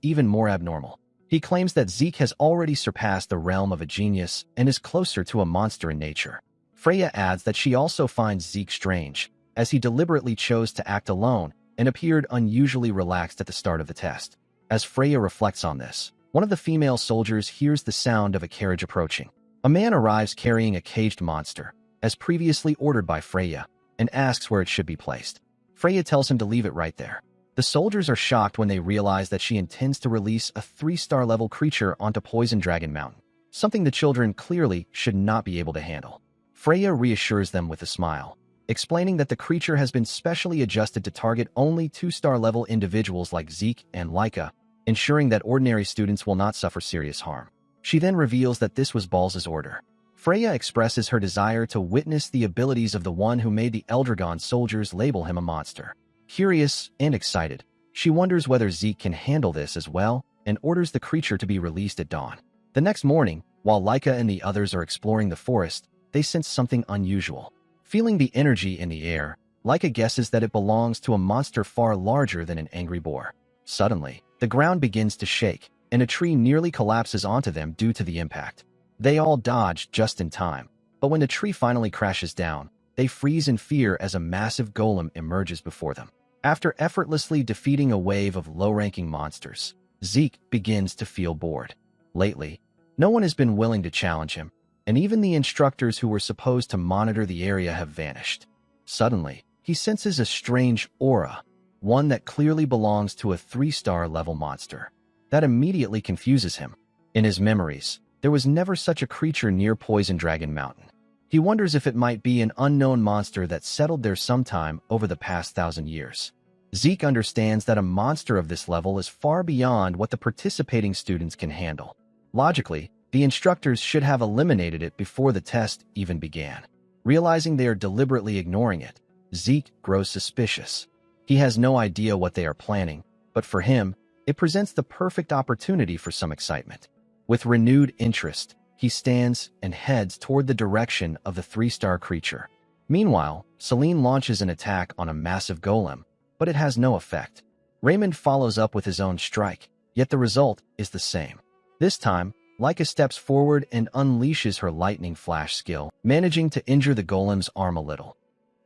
even more abnormal. He claims that Zeke has already surpassed the realm of a genius and is closer to a monster in nature. Freya adds that she also finds Zeke strange, as he deliberately chose to act alone and appeared unusually relaxed at the start of the test. As Freya reflects on this, one of the female soldiers hears the sound of a carriage approaching. A man arrives carrying a caged monster, as previously ordered by Freya, and asks where it should be placed. Freya tells him to leave it right there. The soldiers are shocked when they realize that she intends to release a 3-star level creature onto Poison Dragon Mountain, something the children clearly should not be able to handle. Freya reassures them with a smile, explaining that the creature has been specially adjusted to target only 2-star level individuals like Zeke and Laika, ensuring that ordinary students will not suffer serious harm. She then reveals that this was Balz's order. Freya expresses her desire to witness the abilities of the one who made the Eldragon soldiers label him a monster. Curious and excited, she wonders whether Zeke can handle this as well and orders the creature to be released at dawn. The next morning, while Laika and the others are exploring the forest, they sense something unusual. Feeling the energy in the air, Laika guesses that it belongs to a monster far larger than an angry boar. Suddenly, the ground begins to shake, and a tree nearly collapses onto them due to the impact. They all dodge just in time, but when the tree finally crashes down, they freeze in fear as a massive golem emerges before them. After effortlessly defeating a wave of low-ranking monsters, Zeke begins to feel bored. Lately, no one has been willing to challenge him, and even the instructors who were supposed to monitor the area have vanished. Suddenly, he senses a strange aura, one that clearly belongs to a 3-star level monster. That immediately confuses him. In his memories, there was never such a creature near Poison Dragon Mountain. He wonders if it might be an unknown monster that settled there sometime over the past 1,000 years. Zeke understands that a monster of this level is far beyond what the participating students can handle. Logically, the instructors should have eliminated it before the test even began. Realizing they are deliberately ignoring it, Zeke grows suspicious. He has no idea what they are planning, but for him, it presents the perfect opportunity for some excitement. With renewed interest, he stands and heads toward the direction of the 3-star creature. Meanwhile, Celine launches an attack on a massive golem, but it has no effect. Raymond follows up with his own strike, yet the result is the same. This time, Laika steps forward and unleashes her lightning flash skill, managing to injure the golem's arm a little.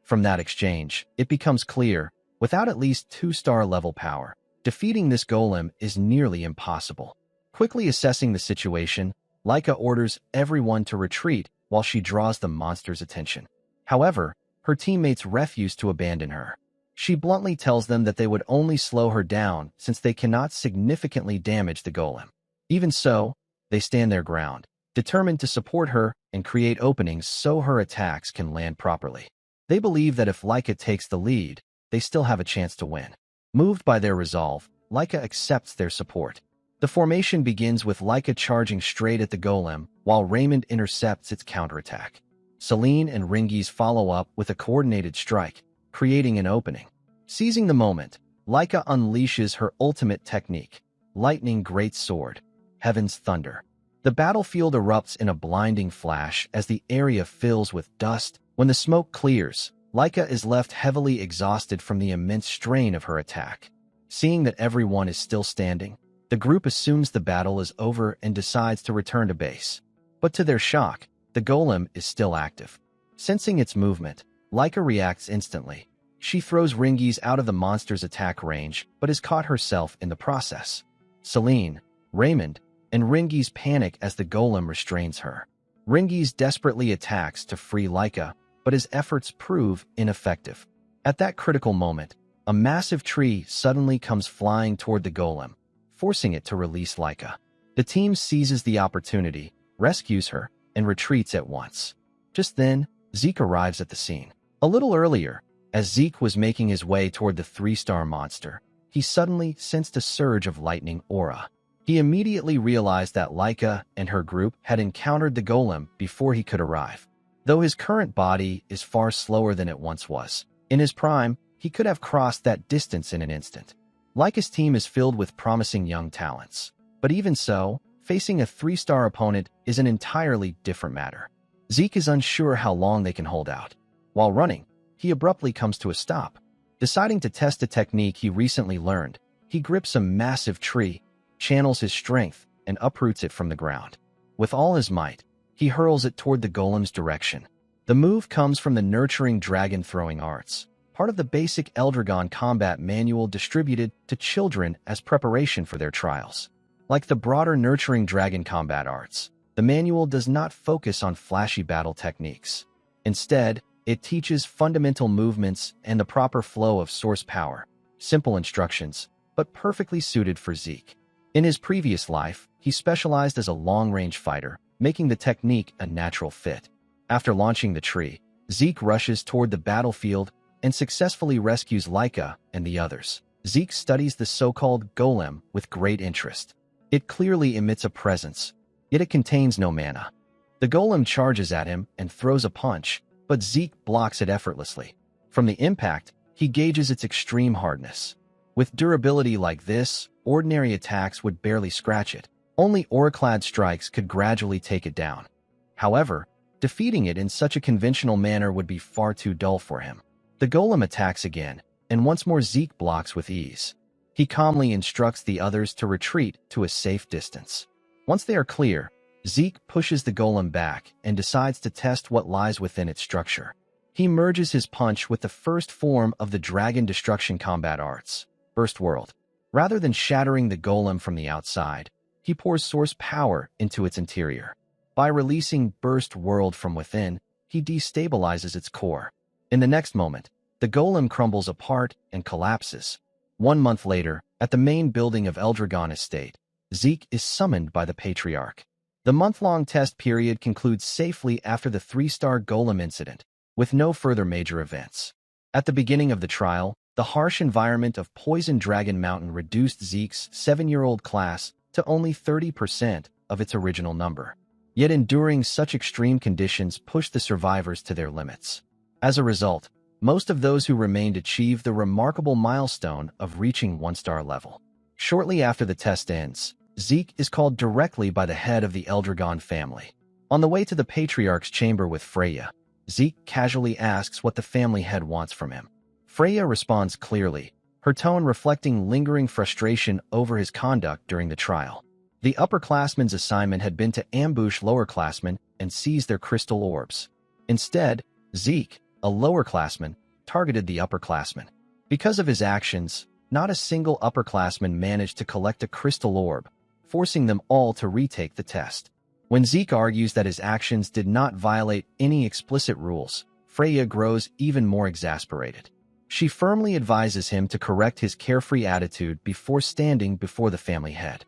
From that exchange, it becomes clear, without at least 2-star level power, defeating this golem is nearly impossible. Quickly assessing the situation, Laika orders everyone to retreat while she draws the monster's attention. However, her teammates refuse to abandon her. She bluntly tells them that they would only slow her down since they cannot significantly damage the golem. Even so, they stand their ground, determined to support her and create openings so her attacks can land properly. They believe that if Laika takes the lead, they still have a chance to win. Moved by their resolve, Laika accepts their support. The formation begins with Laika charging straight at the golem, while Raymond intercepts its counterattack. Celine and Ringies follow up with a coordinated strike, creating an opening. Seizing the moment, Laika unleashes her ultimate technique, Lightning Great Sword, Heaven's Thunder. The battlefield erupts in a blinding flash as the area fills with dust. When the smoke clears, Laika is left heavily exhausted from the immense strain of her attack. Seeing that everyone is still standing, the group assumes the battle is over and decides to return to base. But to their shock, the golem is still active. Sensing its movement, Laika reacts instantly. She throws Ringies out of the monster's attack range, but is caught herself in the process. Celine, Raymond, and Ringies panic as the golem restrains her. Ringies desperately attacks to free Laika, but his efforts prove ineffective. At that critical moment, a massive tree suddenly comes flying toward the golem, forcing it to release Laika. The team seizes the opportunity, rescues her, and retreats at once. Just then, Zeke arrives at the scene. A little earlier, as Zeke was making his way toward the 3-star monster, he suddenly sensed a surge of lightning aura. He immediately realized that Laika and her group had encountered the golem before he could arrive. Though his current body is far slower than it once was, in his prime, he could have crossed that distance in an instant. Laika's team is filled with promising young talents. But even so, facing a 3-star opponent is an entirely different matter. Zeke is unsure how long they can hold out. While running, he abruptly comes to a stop. Deciding to test a technique he recently learned, he grips a massive tree, channels his strength, and uproots it from the ground. With all his might, he hurls it toward the golem's direction. The move comes from the Nurturing Dragon Throwing Arts, part of the basic Eldragon combat manual distributed to children as preparation for their trials. Like the broader Nurturing Dragon combat arts, the manual does not focus on flashy battle techniques. Instead, it teaches fundamental movements and the proper flow of source power. Simple instructions, but perfectly suited for Zeke. In his previous life, he specialized as a long-range fighter, making the technique a natural fit. After launching the tree, Zeke rushes toward the battlefield and successfully rescues Laika and the others. Zeke studies the so-called golem with great interest. It clearly emits a presence, yet it contains no mana. The golem charges at him and throws a punch, but Zeke blocks it effortlessly. From the impact, he gauges its extreme hardness. With durability like this, ordinary attacks would barely scratch it. Only auraclad strikes could gradually take it down. However, defeating it in such a conventional manner would be far too dull for him. The golem attacks again, and once more Zeke blocks with ease. He calmly instructs the others to retreat to a safe distance. Once they are clear, Zeke pushes the golem back and decides to test what lies within its structure. He merges his punch with the first form of the dragon destruction combat arts, Burst World. Rather than shattering the golem from the outside, he pours source power into its interior. By releasing Burst World from within, he destabilizes its core. In the next moment, the golem crumbles apart and collapses. 1 month later, at the main building of Eldragon Estate, Zeke is summoned by the Patriarch. The month-long test period concludes safely after the 3-star golem incident, with no further major events. At the beginning of the trial, the harsh environment of Poison Dragon Mountain reduced Zeke's 7-year-old class to only 30% of its original number. Yet enduring such extreme conditions pushed the survivors to their limits. As a result, most of those who remained achieved the remarkable milestone of reaching 1-star level. Shortly after the test ends, Zeke is called directly by the head of the Eldragon family. On the way to the Patriarch's chamber with Freya, Zeke casually asks what the family head wants from him. Freya responds clearly, her tone reflecting lingering frustration over his conduct during the trial. The upperclassmen's assignment had been to ambush lowerclassmen and seize their crystal orbs. Instead, Zeke, a lowerclassman, targeted the upperclassmen. Because of his actions, not a single upperclassman managed to collect a crystal orb, forcing them all to retake the test. When Zeke argues that his actions did not violate any explicit rules, Freya grows even more exasperated. She firmly advises him to correct his carefree attitude before standing before the family head.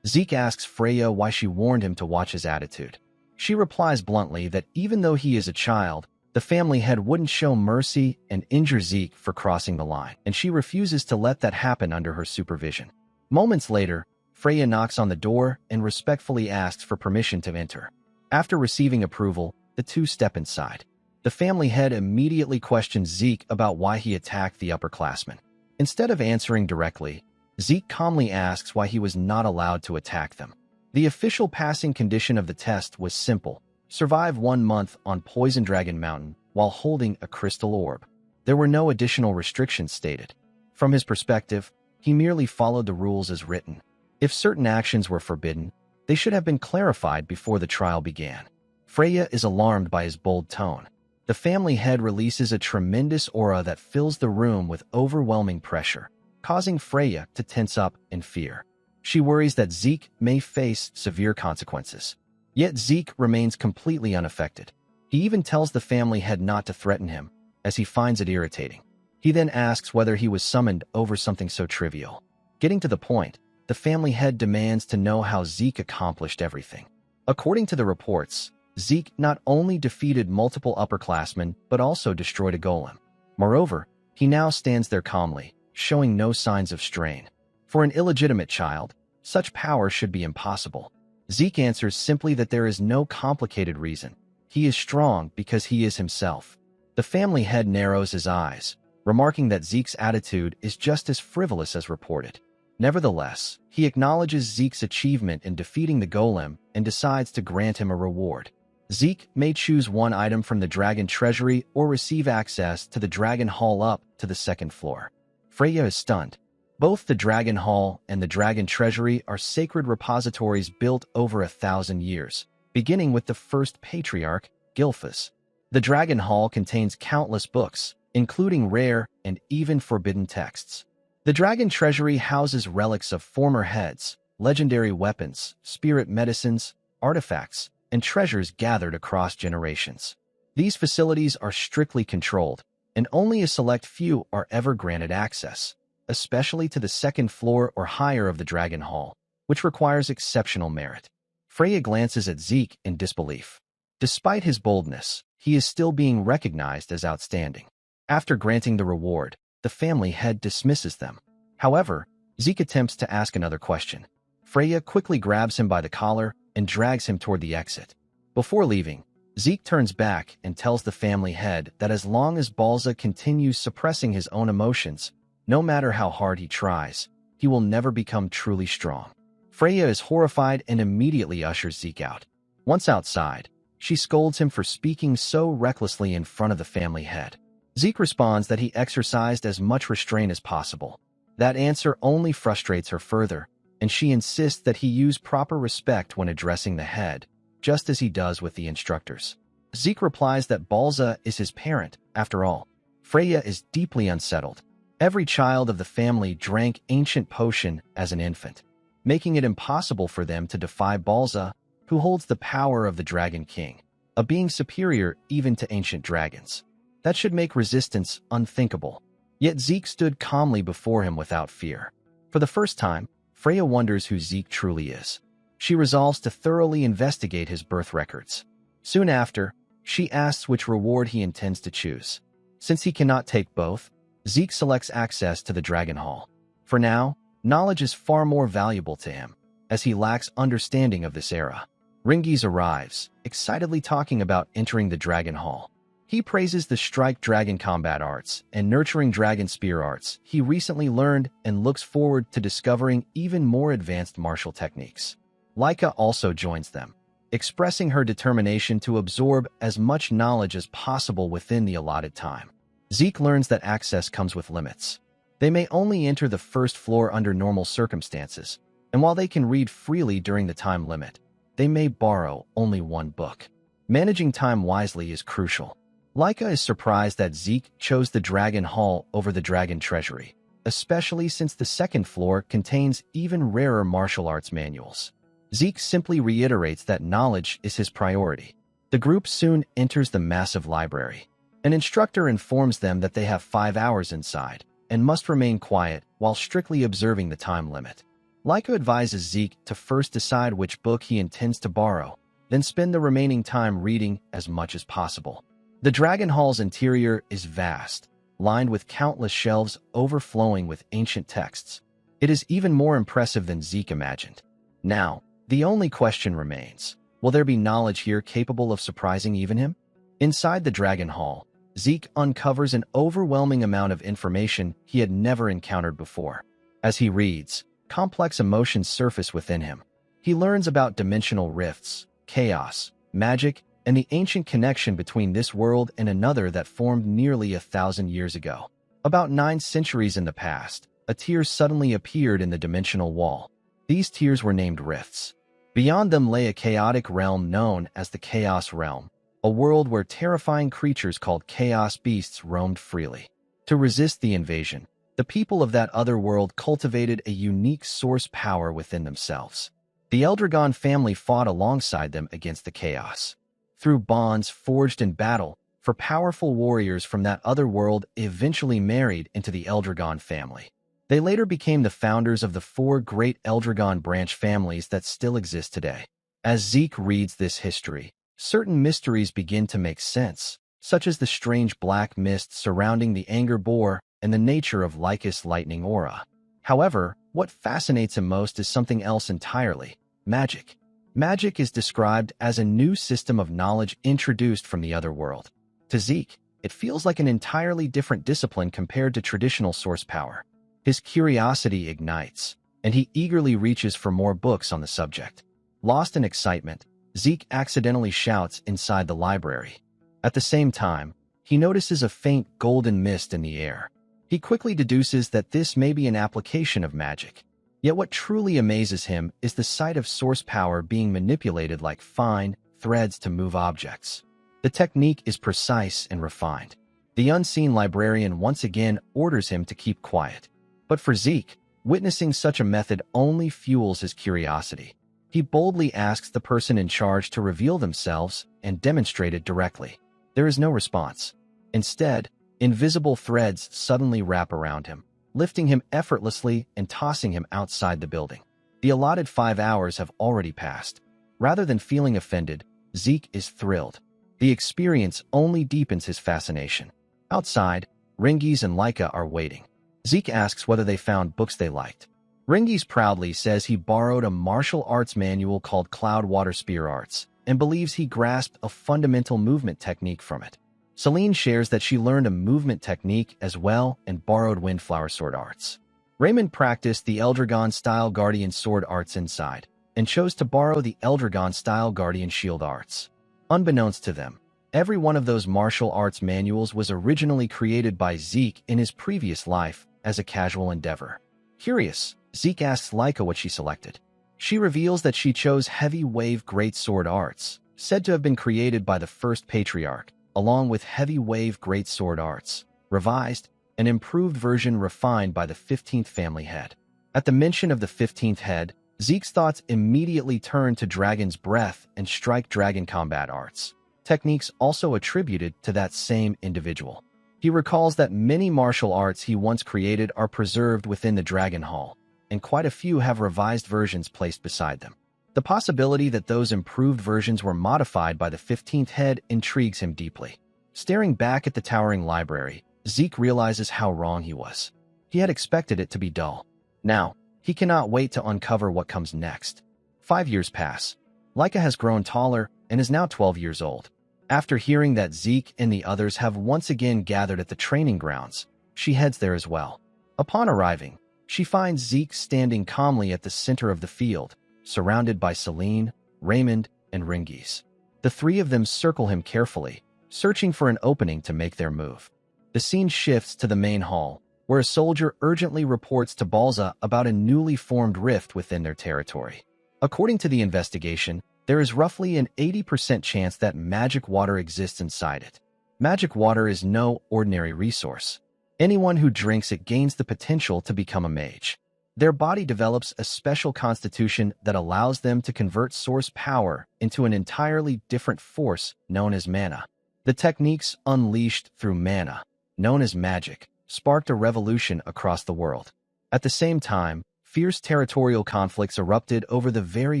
Zeke asks Freya why she warned him to watch his attitude. She replies bluntly that even though he is a child, the family head wouldn't show mercy and injure Zeke for crossing the line, and she refuses to let that happen under her supervision. Moments later, Freya knocks on the door and respectfully asks for permission to enter. After receiving approval, the two step inside. The family head immediately questions Zeke about why he attacked the upperclassmen. Instead of answering directly, Zeke calmly asks why he was not allowed to attack them. The official passing condition of the test was simple: survive 1 month on Poison Dragon Mountain while holding a crystal orb. There were no additional restrictions stated. From his perspective, he merely followed the rules as written. If certain actions were forbidden, they should have been clarified before the trial began. Freya is alarmed by his bold tone. The family head releases a tremendous aura that fills the room with overwhelming pressure, causing Freya to tense up in fear. She worries that Zeke may face severe consequences. Yet Zeke remains completely unaffected. He even tells the family head not to threaten him, as he finds it irritating. He then asks whether he was summoned over something so trivial. Getting to the point, the family head demands to know how Zeke accomplished everything. According to the reports, Zeke not only defeated multiple upperclassmen, but also destroyed a golem. Moreover, he now stands there calmly, showing no signs of strain. For an illegitimate child, such power should be impossible. Zeke answers simply that there is no complicated reason. He is strong because he is himself. The family head narrows his eyes, remarking that Zeke's attitude is just as frivolous as reported. Nevertheless, he acknowledges Zeke's achievement in defeating the golem and decides to grant him a reward. Zeke may choose one item from the Dragon Treasury or receive access to the Dragon Hall up to the 2nd floor. Freya is stunned. Both the Dragon Hall and the Dragon Treasury are sacred repositories built over 1,000 years, beginning with the first Patriarch, Gilphus. The Dragon Hall contains countless books, including rare and even forbidden texts. The Dragon Treasury houses relics of former heads, legendary weapons, spirit medicines, artifacts, and treasures gathered across generations. These facilities are strictly controlled, and only a select few are ever granted access, especially to the 2nd floor or higher of the Dragon Hall, which requires exceptional merit. Freya glances at Zeke in disbelief. Despite his boldness, he is still being recognized as outstanding. After granting the reward, the family head dismisses them. However, Zeke attempts to ask another question. Freya quickly grabs him by the collar and drags him toward the exit. Before leaving, Zeke turns back and tells the family head that as long as Balza continues suppressing his own emotions, no matter how hard he tries, he will never become truly strong. Freya is horrified and immediately ushers Zeke out. Once outside, she scolds him for speaking so recklessly in front of the family head. Zeke responds that he exercised as much restraint as possible. That answer only frustrates her further, and she insists that he use proper respect when addressing the head, just as he does with the instructors. Zeke replies that Balza is his parent, after all. Freya is deeply unsettled. Every child of the family drank ancient potion as an infant, making it impossible for them to defy Balza, who holds the power of the Dragon King, a being superior even to ancient dragons. That should make resistance unthinkable. Yet Zeke stood calmly before him without fear. For the first time, Freya wonders who Zeke truly is. She resolves to thoroughly investigate his birth records. Soon after, she asks which reward he intends to choose. Since he cannot take both, Zeke selects access to the Dragon Hall. For now, knowledge is far more valuable to him, as he lacks understanding of this era. Ringiz arrives, excitedly talking about entering the Dragon Hall. He praises the strike dragon combat arts and nurturing dragon spear arts he recently learned and looks forward to discovering even more advanced martial techniques. Laika also joins them, expressing her determination to absorb as much knowledge as possible within the allotted time. Zeke learns that access comes with limits. They may only enter the first floor under normal circumstances, and while they can read freely during the time limit, they may borrow only one book. Managing time wisely is crucial. Laika is surprised that Zeke chose the Dragon Hall over the Dragon Treasury, especially since the second floor contains even rarer martial arts manuals. Zeke simply reiterates that knowledge is his priority. The group soon enters the massive library. An instructor informs them that they have 5 hours inside and must remain quiet while strictly observing the time limit. Laika advises Zeke to first decide which book he intends to borrow, then spend the remaining time reading as much as possible. The Dragon Hall's interior is vast, lined with countless shelves overflowing with ancient texts. It is even more impressive than Zeke imagined. Now, the only question remains, will there be knowledge here capable of surprising even him? Inside the Dragon Hall, Zeke uncovers an overwhelming amount of information he had never encountered before. As he reads, complex emotions surface within him. He learns about dimensional rifts, chaos, magic, and the ancient connection between this world and another that formed nearly 1,000 years ago. About 9 centuries in the past, a tear suddenly appeared in the dimensional wall. These tears were named rifts. Beyond them lay a chaotic realm known as the Chaos Realm, a world where terrifying creatures called chaos beasts roamed freely. To resist the invasion, the people of that other world cultivated a unique source power within themselves. The Eldragon family fought alongside them against the chaos. Through bonds forged in battle, for powerful warriors from that other world eventually married into the Eldragon family. They later became the founders of the 4 great Eldragon branch families that still exist today. As Zeke reads this history, certain mysteries begin to make sense, such as the strange black mist surrounding the Anger Boar and the nature of Lycus' lightning aura. However, what fascinates him most is something else entirely: magic. Magic is described as a new system of knowledge introduced from the other world. To Zeke, it feels like an entirely different discipline compared to traditional source power. His curiosity ignites, and he eagerly reaches for more books on the subject. Lost in excitement, Zeke accidentally shouts inside the library. At the same time, he notices a faint golden mist in the air. He quickly deduces that this may be an application of magic. Yet what truly amazes him is the sight of source power being manipulated like fine threads to move objects. The technique is precise and refined. The unseen librarian once again orders him to keep quiet. But for Zeke, witnessing such a method only fuels his curiosity. He boldly asks the person in charge to reveal themselves and demonstrate it directly. There is no response. Instead, invisible threads suddenly wrap around him, lifting him effortlessly and tossing him outside the building. The allotted 5 hours have already passed. Rather than feeling offended, Zeke is thrilled. The experience only deepens his fascination. Outside, Ringies and Laika are waiting. Zeke asks whether they found books they liked. Ringies proudly says he borrowed a martial arts manual called Cloud Water Spear Arts and believes he grasped a fundamental movement technique from it. Celine shares that she learned a movement technique as well and borrowed Windflower Sword Arts. Raymond practiced the Eldragon-style Guardian Sword Arts inside and chose to borrow the Eldragon-style Guardian Shield Arts. Unbeknownst to them, every one of those martial arts manuals was originally created by Zeke in his previous life as a casual endeavor. Curious, Zeke asks Laika what she selected. She reveals that she chose Heavy Wave Great Sword Arts, said to have been created by the first Patriarch, along with Heavy Wave Great Sword Arts, revised, an improved version refined by the 15th family head. At the mention of the 15th head, Zeke's thoughts immediately turned to Dragon's Breath and Strike Dragon combat arts, techniques also attributed to that same individual. He recalls that many martial arts he once created are preserved within the Dragon Hall, and quite a few have revised versions placed beside them. The possibility that those improved versions were modified by the 15th head intrigues him deeply. Staring back at the towering library, Zeke realizes how wrong he was. He had expected it to be dull. Now, he cannot wait to uncover what comes next. 5 years pass. Laika has grown taller and is now 12 years old. After hearing that Zeke and the others have once again gathered at the training grounds, she heads there as well. Upon arriving, she finds Zeke standing calmly at the center of the field, surrounded by Celine, Raymond, and Ringies. The three of them circle him carefully, searching for an opening to make their move. The scene shifts to the main hall, where a soldier urgently reports to Balza about a newly formed rift within their territory. According to the investigation, there is roughly an 80% chance that magic water exists inside it. Magic water is no ordinary resource. Anyone who drinks it gains the potential to become a mage. Their body develops a special constitution that allows them to convert source power into an entirely different force known as mana. The techniques unleashed through mana, known as magic, sparked a revolution across the world. At the same time, fierce territorial conflicts erupted over the very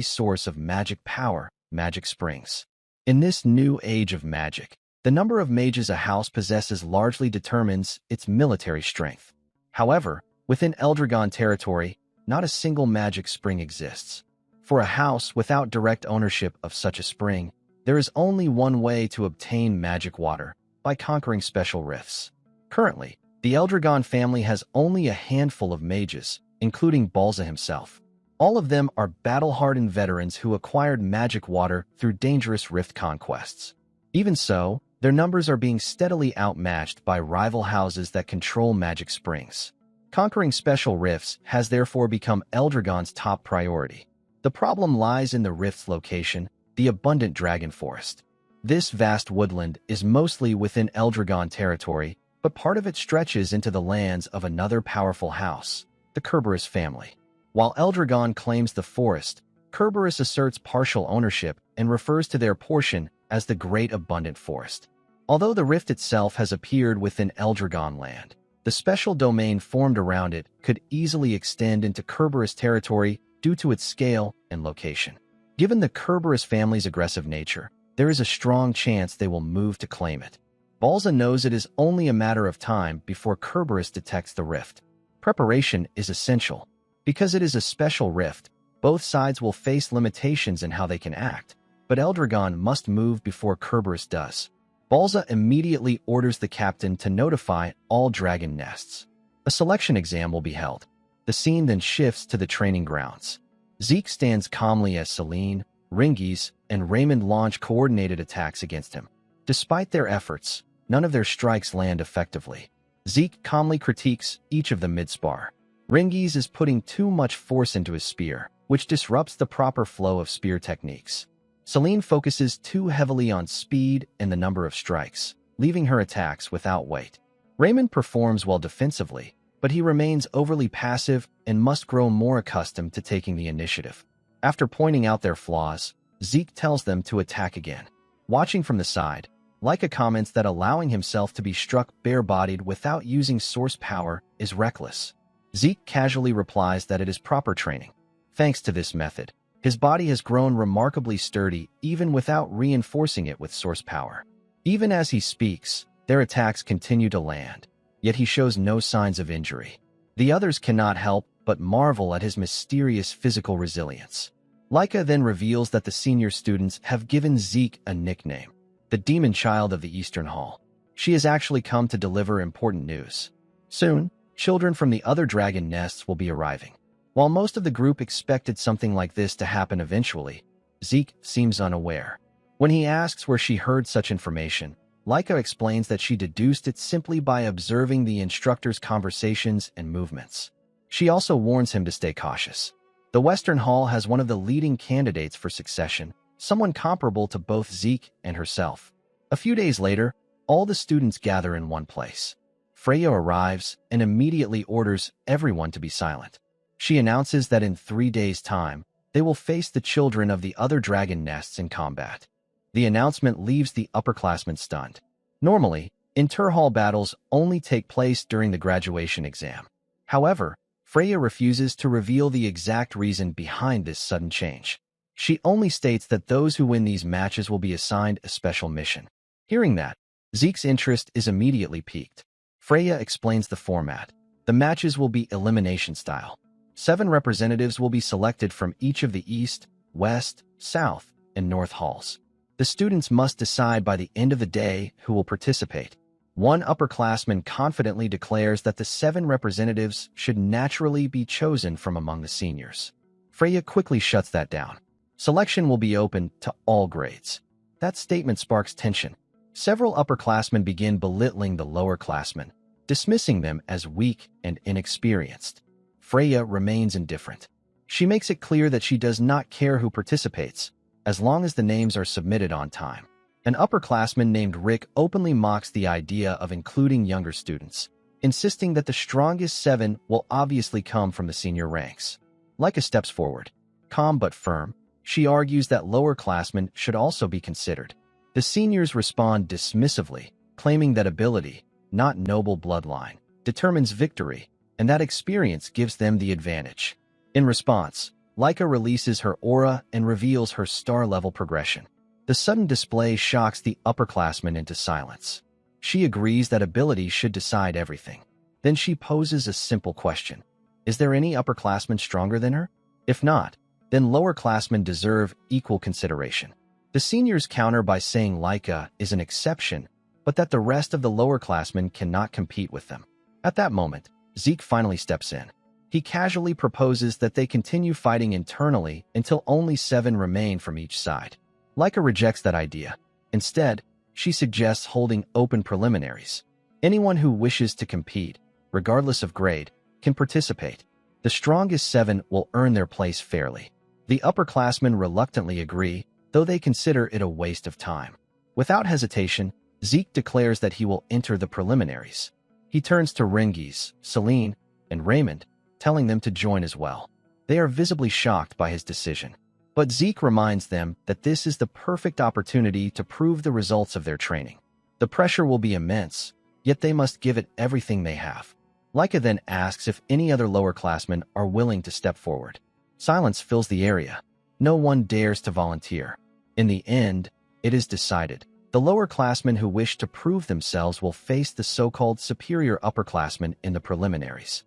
source of magic power, magic springs. In this new age of magic, the number of mages a house possesses largely determines its military strength. However, within Eldragon territory, not a single magic spring exists. For a house without direct ownership of such a spring, there is only one way to obtain magic water, by conquering special rifts. Currently, the Eldragon family has only a handful of mages, including Balza himself. All of them are battle-hardened veterans who acquired magic water through dangerous rift conquests. Even so, their numbers are being steadily outmatched by rival houses that control magic springs. Conquering special rifts has therefore become Eldragon's top priority. The problem lies in the rift's location, the abundant dragon forest. This vast woodland is mostly within Eldragon territory, but part of it stretches into the lands of another powerful house, the Kerberos family. While Eldragon claims the forest, Kerberos asserts partial ownership and refers to their portion as the Great Abundant Forest. Although the rift itself has appeared within Eldragon land, the special domain formed around it could easily extend into Kerberos territory due to its scale and location. Given the Kerberos family's aggressive nature, there is a strong chance they will move to claim it. Balza knows it is only a matter of time before Kerberos detects the rift. Preparation is essential. Because it is a special rift, both sides will face limitations in how they can act, but Eldragon must move before Kerberos does. Balza immediately orders the captain to notify all dragon nests. A selection exam will be held. The scene then shifts to the training grounds. Zeke stands calmly as Celine, Ringies, and Raymond launch coordinated attacks against him. Despite their efforts, none of their strikes land effectively. Zeke calmly critiques each of them mid-spar. Ringies is putting too much force into his spear, which disrupts the proper flow of spear techniques. Celine focuses too heavily on speed and the number of strikes, leaving her attacks without weight. Raymond performs well defensively, but he remains overly passive and must grow more accustomed to taking the initiative. After pointing out their flaws, Zeke tells them to attack again. Watching from the side, Laika comments that allowing himself to be struck bare-bodied without using source power is reckless. Zeke casually replies that it is proper training. Thanks to this method, His body has grown remarkably sturdy even without reinforcing it with source power. Even as he speaks, their attacks continue to land, yet he shows no signs of injury. The others cannot help but marvel at his mysterious physical resilience. Laika then reveals that the senior students have given Zeke a nickname, the Demon Child of the Eastern Hall. She has actually come to deliver important news. Soon, children from the other dragon nests will be arriving. While most of the group expected something like this to happen eventually, Zeke seems unaware. When he asks where she heard such information, Laika explains that she deduced it simply by observing the instructor's conversations and movements. She also warns him to stay cautious. The Western Hall has one of the leading candidates for succession, someone comparable to both Zeke and herself. A few days later, all the students gather in one place. Freya arrives and immediately orders everyone to be silent. She announces that in 3 days' time, they will face the children of the other dragon nests in combat. The announcement leaves the upperclassmen stunned. Normally, inter-hall battles only take place during the graduation exam. However, Freya refuses to reveal the exact reason behind this sudden change. She only states that those who win these matches will be assigned a special mission. Hearing that, Zeke's interest is immediately piqued. Freya explains the format. The matches will be elimination style. 7 representatives will be selected from each of the East, West, South, and North halls. The students must decide by the end of the day who will participate. One upperclassman confidently declares that the 7 representatives should naturally be chosen from among the seniors. Freya quickly shuts that down. Selection will be open to all grades. That statement sparks tension. Several upperclassmen begin belittling the lowerclassmen, dismissing them as weak and inexperienced. Freya remains indifferent. She makes it clear that she does not care who participates, as long as the names are submitted on time. An upperclassman named Rick openly mocks the idea of including younger students, insisting that the strongest 7 will obviously come from the senior ranks. Laika steps forward. Calm but firm, she argues that lowerclassmen should also be considered. The seniors respond dismissively, claiming that ability, not noble bloodline, determines victory, and that experience gives them the advantage. In response, Laika releases her aura and reveals her star-level progression. The sudden display shocks the upperclassmen into silence. She agrees that ability should decide everything. Then she poses a simple question. Is there any upperclassman stronger than her? If not, then lowerclassmen deserve equal consideration. The seniors counter by saying Laika is an exception, but that the rest of the lowerclassmen cannot compete with them. At that moment, Zeke finally steps in. He casually proposes that they continue fighting internally until only 7 remain from each side. Laika rejects that idea. Instead, she suggests holding open preliminaries. Anyone who wishes to compete, regardless of grade, can participate. The strongest 7 will earn their place fairly. The upperclassmen reluctantly agree, though they consider it a waste of time. Without hesitation, Zeke declares that he will enter the preliminaries. He turns to Rengiz, Celine, and Raymond, telling them to join as well. They are visibly shocked by his decision. But Zeke reminds them that this is the perfect opportunity to prove the results of their training. The pressure will be immense, yet they must give it everything they have. Laika then asks if any other lowerclassmen are willing to step forward. Silence fills the area. No one dares to volunteer. In the end, it is decided. The lowerclassmen who wish to prove themselves will face the so-called superior upperclassmen in the preliminaries.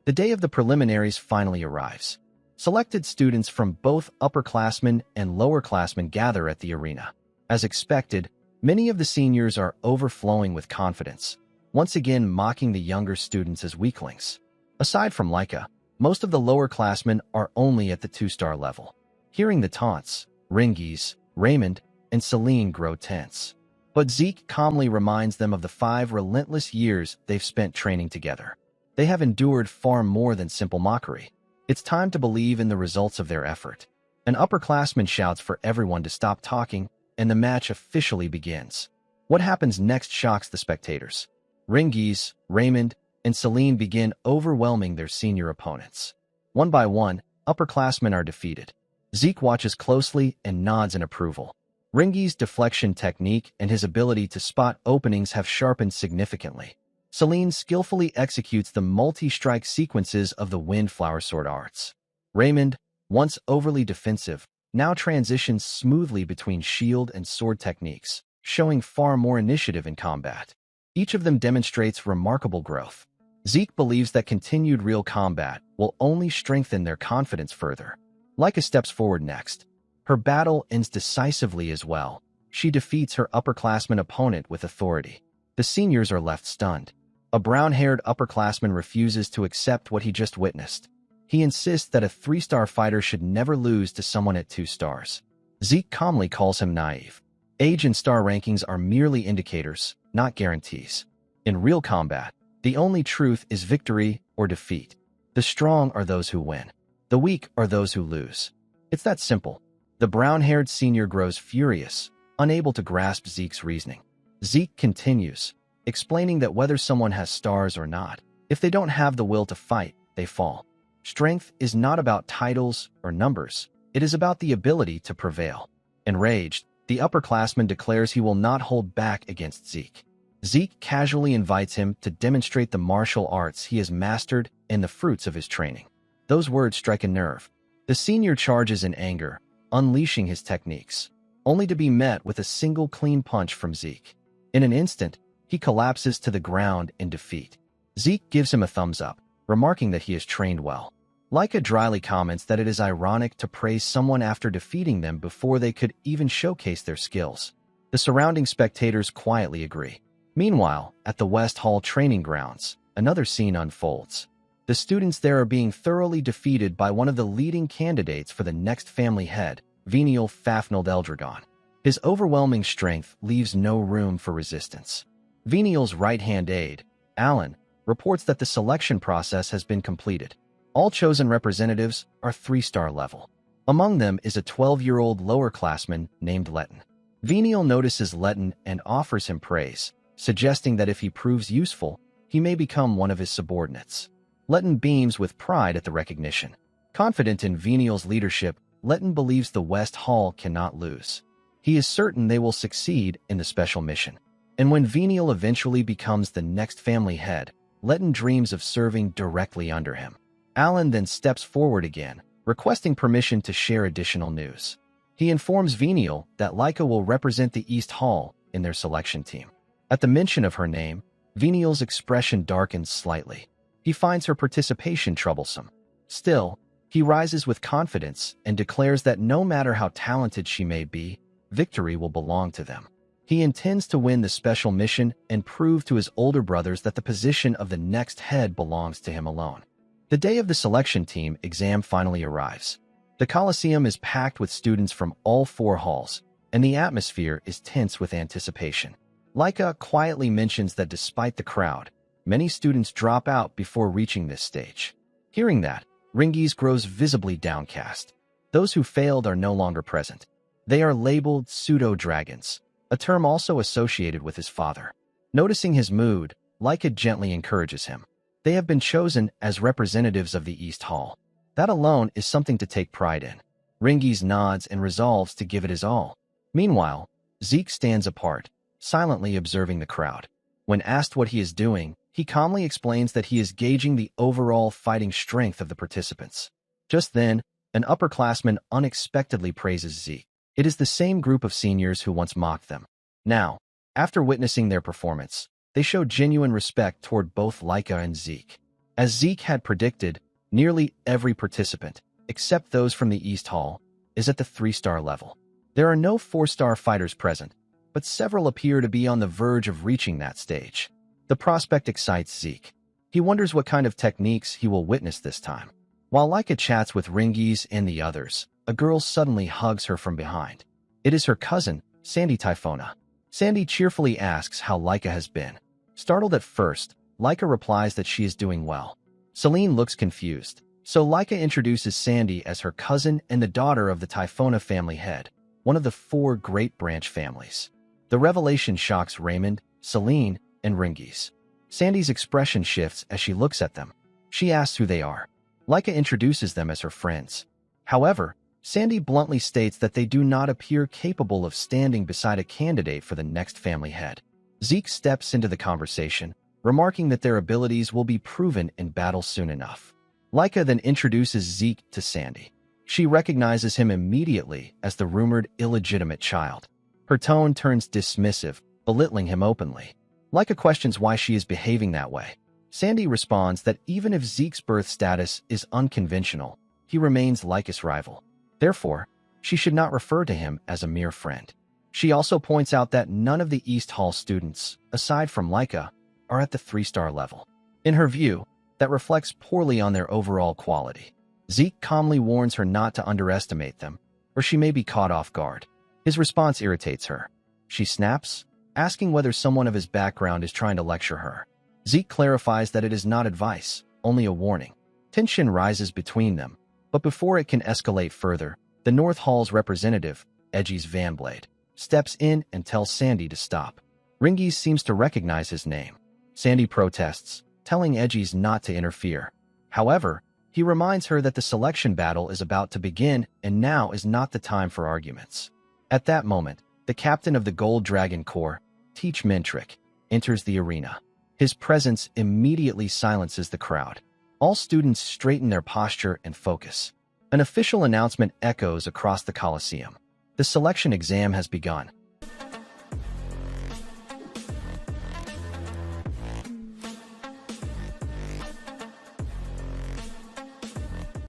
The day of the preliminaries finally arrives. Selected students from both upperclassmen and lowerclassmen gather at the arena. As expected, many of the seniors are overflowing with confidence, once again mocking the younger students as weaklings. Aside from Laika, most of the lowerclassmen are only at the 2-star level. Hearing the taunts, Rengiz, Raymond, and Celine grow tense. But Zeke calmly reminds them of the 5 relentless years they've spent training together. They have endured far more than simple mockery. It's time to believe in the results of their effort. An upperclassman shouts for everyone to stop talking, and the match officially begins. What happens next shocks the spectators. Rengiz, Raymond, and Celine begin overwhelming their senior opponents. One by one, upperclassmen are defeated. Zeke watches closely and nods in approval. Rengiz's deflection technique and his ability to spot openings have sharpened significantly. Celine skillfully executes the multi-strike sequences of the Wind Flower Sword arts. Raymond, once overly defensive, now transitions smoothly between shield and sword techniques, showing far more initiative in combat. Each of them demonstrates remarkable growth. Zeke believes that continued real combat will only strengthen their confidence further. Leica steps forward next. Her battle ends decisively as well. She defeats her upperclassman opponent with authority. The seniors are left stunned. A brown-haired upperclassman refuses to accept what he just witnessed. He insists that a 3-star fighter should never lose to someone at 2 stars. Zeke calmly calls him naive. Age and star rankings are merely indicators, not guarantees. In real combat, the only truth is victory or defeat. The strong are those who win. The weak are those who lose. It's that simple. The brown-haired senior grows furious, unable to grasp Zeke's reasoning. Zeke continues, explaining that whether someone has stars or not, if they don't have the will to fight, they fall. Strength is not about titles or numbers. It is about the ability to prevail. Enraged, the upperclassman declares he will not hold back against Zeke. Zeke casually invites him to demonstrate the martial arts he has mastered and the fruits of his training. Those words strike a nerve. The senior charges in anger, unleashing his techniques, only to be met with a single clean punch from Zeke. In an instant, he collapses to the ground in defeat. Zeke gives him a thumbs up, remarking that he has trained well. Leica dryly comments that it is ironic to praise someone after defeating them before they could even showcase their skills. The surrounding spectators quietly agree. Meanwhile, at the West Hall training grounds, another scene unfolds. The students there are being thoroughly defeated by one of the leading candidates for the next family head, Venial Fafnald Eldragon. His overwhelming strength leaves no room for resistance. Venial's right-hand aide, Alan, reports that the selection process has been completed. All chosen representatives are 3-star level. Among them is a 12-year-old lower-classman named Letton. Venial notices Letton and offers him praise, suggesting that if he proves useful, he may become one of his subordinates. Letton beams with pride at the recognition. Confident in Venial's leadership, Letton believes the West Hall cannot lose. He is certain they will succeed in the special mission. And when Venial eventually becomes the next family head, Letton dreams of serving directly under him. Alan then steps forward again, requesting permission to share additional news. He informs Venial that Leica will represent the East Hall in their selection team. At the mention of her name, Venial's expression darkens slightly. He finds her participation troublesome. Still, he rises with confidence and declares that no matter how talented she may be, victory will belong to them. He intends to win the special mission and prove to his older brothers that the position of the next head belongs to him alone. The day of the selection team exam finally arrives. The Coliseum is packed with students from all 4 halls, and the atmosphere is tense with anticipation. Leica quietly mentions that despite the crowd, many students drop out before reaching this stage. Hearing that, Ringies grows visibly downcast. Those who failed are no longer present. They are labeled pseudo-dragons, a term also associated with his father. Noticing his mood, Leica gently encourages him. They have been chosen as representatives of the East Hall. That alone is something to take pride in. Ringies nods and resolves to give it his all. Meanwhile, Zeke stands apart, silently observing the crowd. When asked what he is doing, he calmly explains that he is gauging the overall fighting strength of the participants. Just then, an upperclassman unexpectedly praises Zeke. It is the same group of seniors who once mocked them. Now, after witnessing their performance, they show genuine respect toward both Leica and Zeke. As Zeke had predicted, nearly every participant, except those from the East Hall, is at the 3-star level. There are no 4-star fighters present, but several appear to be on the verge of reaching that stage. The prospect excites Zeke. He wonders what kind of techniques he will witness this time. While Leica chats with Ringies and the others, a girl suddenly hugs her from behind. It is her cousin, Sandy Typhona. Sandy cheerfully asks how Leica has been. Startled at first, Leica replies that she is doing well. Celine looks confused, so Leica introduces Sandy as her cousin and the daughter of the Typhona family head, one of the 4 great branch families. The revelation shocks Raymond, Celine, and Ringies. Sandy's expression shifts as she looks at them. She asks who they are. Leica introduces them as her friends. However, Sandy bluntly states that they do not appear capable of standing beside a candidate for the next family head. Zeke steps into the conversation, remarking that their abilities will be proven in battle soon enough. Leica then introduces Zeke to Sandy. She recognizes him immediately as the rumored illegitimate child. Her tone turns dismissive, belittling him openly. Leica questions why she is behaving that way. Sandy responds that even if Zeke's birth status is unconventional, he remains Leica's rival. Therefore, she should not refer to him as a mere friend. She also points out that none of the East Hall students, aside from Leica, are at the 3-star level. In her view, that reflects poorly on their overall quality. Zeke calmly warns her not to underestimate them, or she may be caught off guard. His response irritates her. She snaps, asking whether someone of his background is trying to lecture her. Zeke clarifies that it is not advice, only a warning. Tension rises between them, but before it can escalate further, the North Hall's representative, Edgy's Vanblade, steps in and tells Sandy to stop. Ringies seems to recognize his name. Sandy protests, telling Edgy's not to interfere. However, he reminds her that the selection battle is about to begin and now is not the time for arguments. At that moment, the captain of the Gold Dragon Corps, Teach Mentrick, enters the arena. His presence immediately silences the crowd. All students straighten their posture and focus. An official announcement echoes across the Coliseum. The selection exam has begun.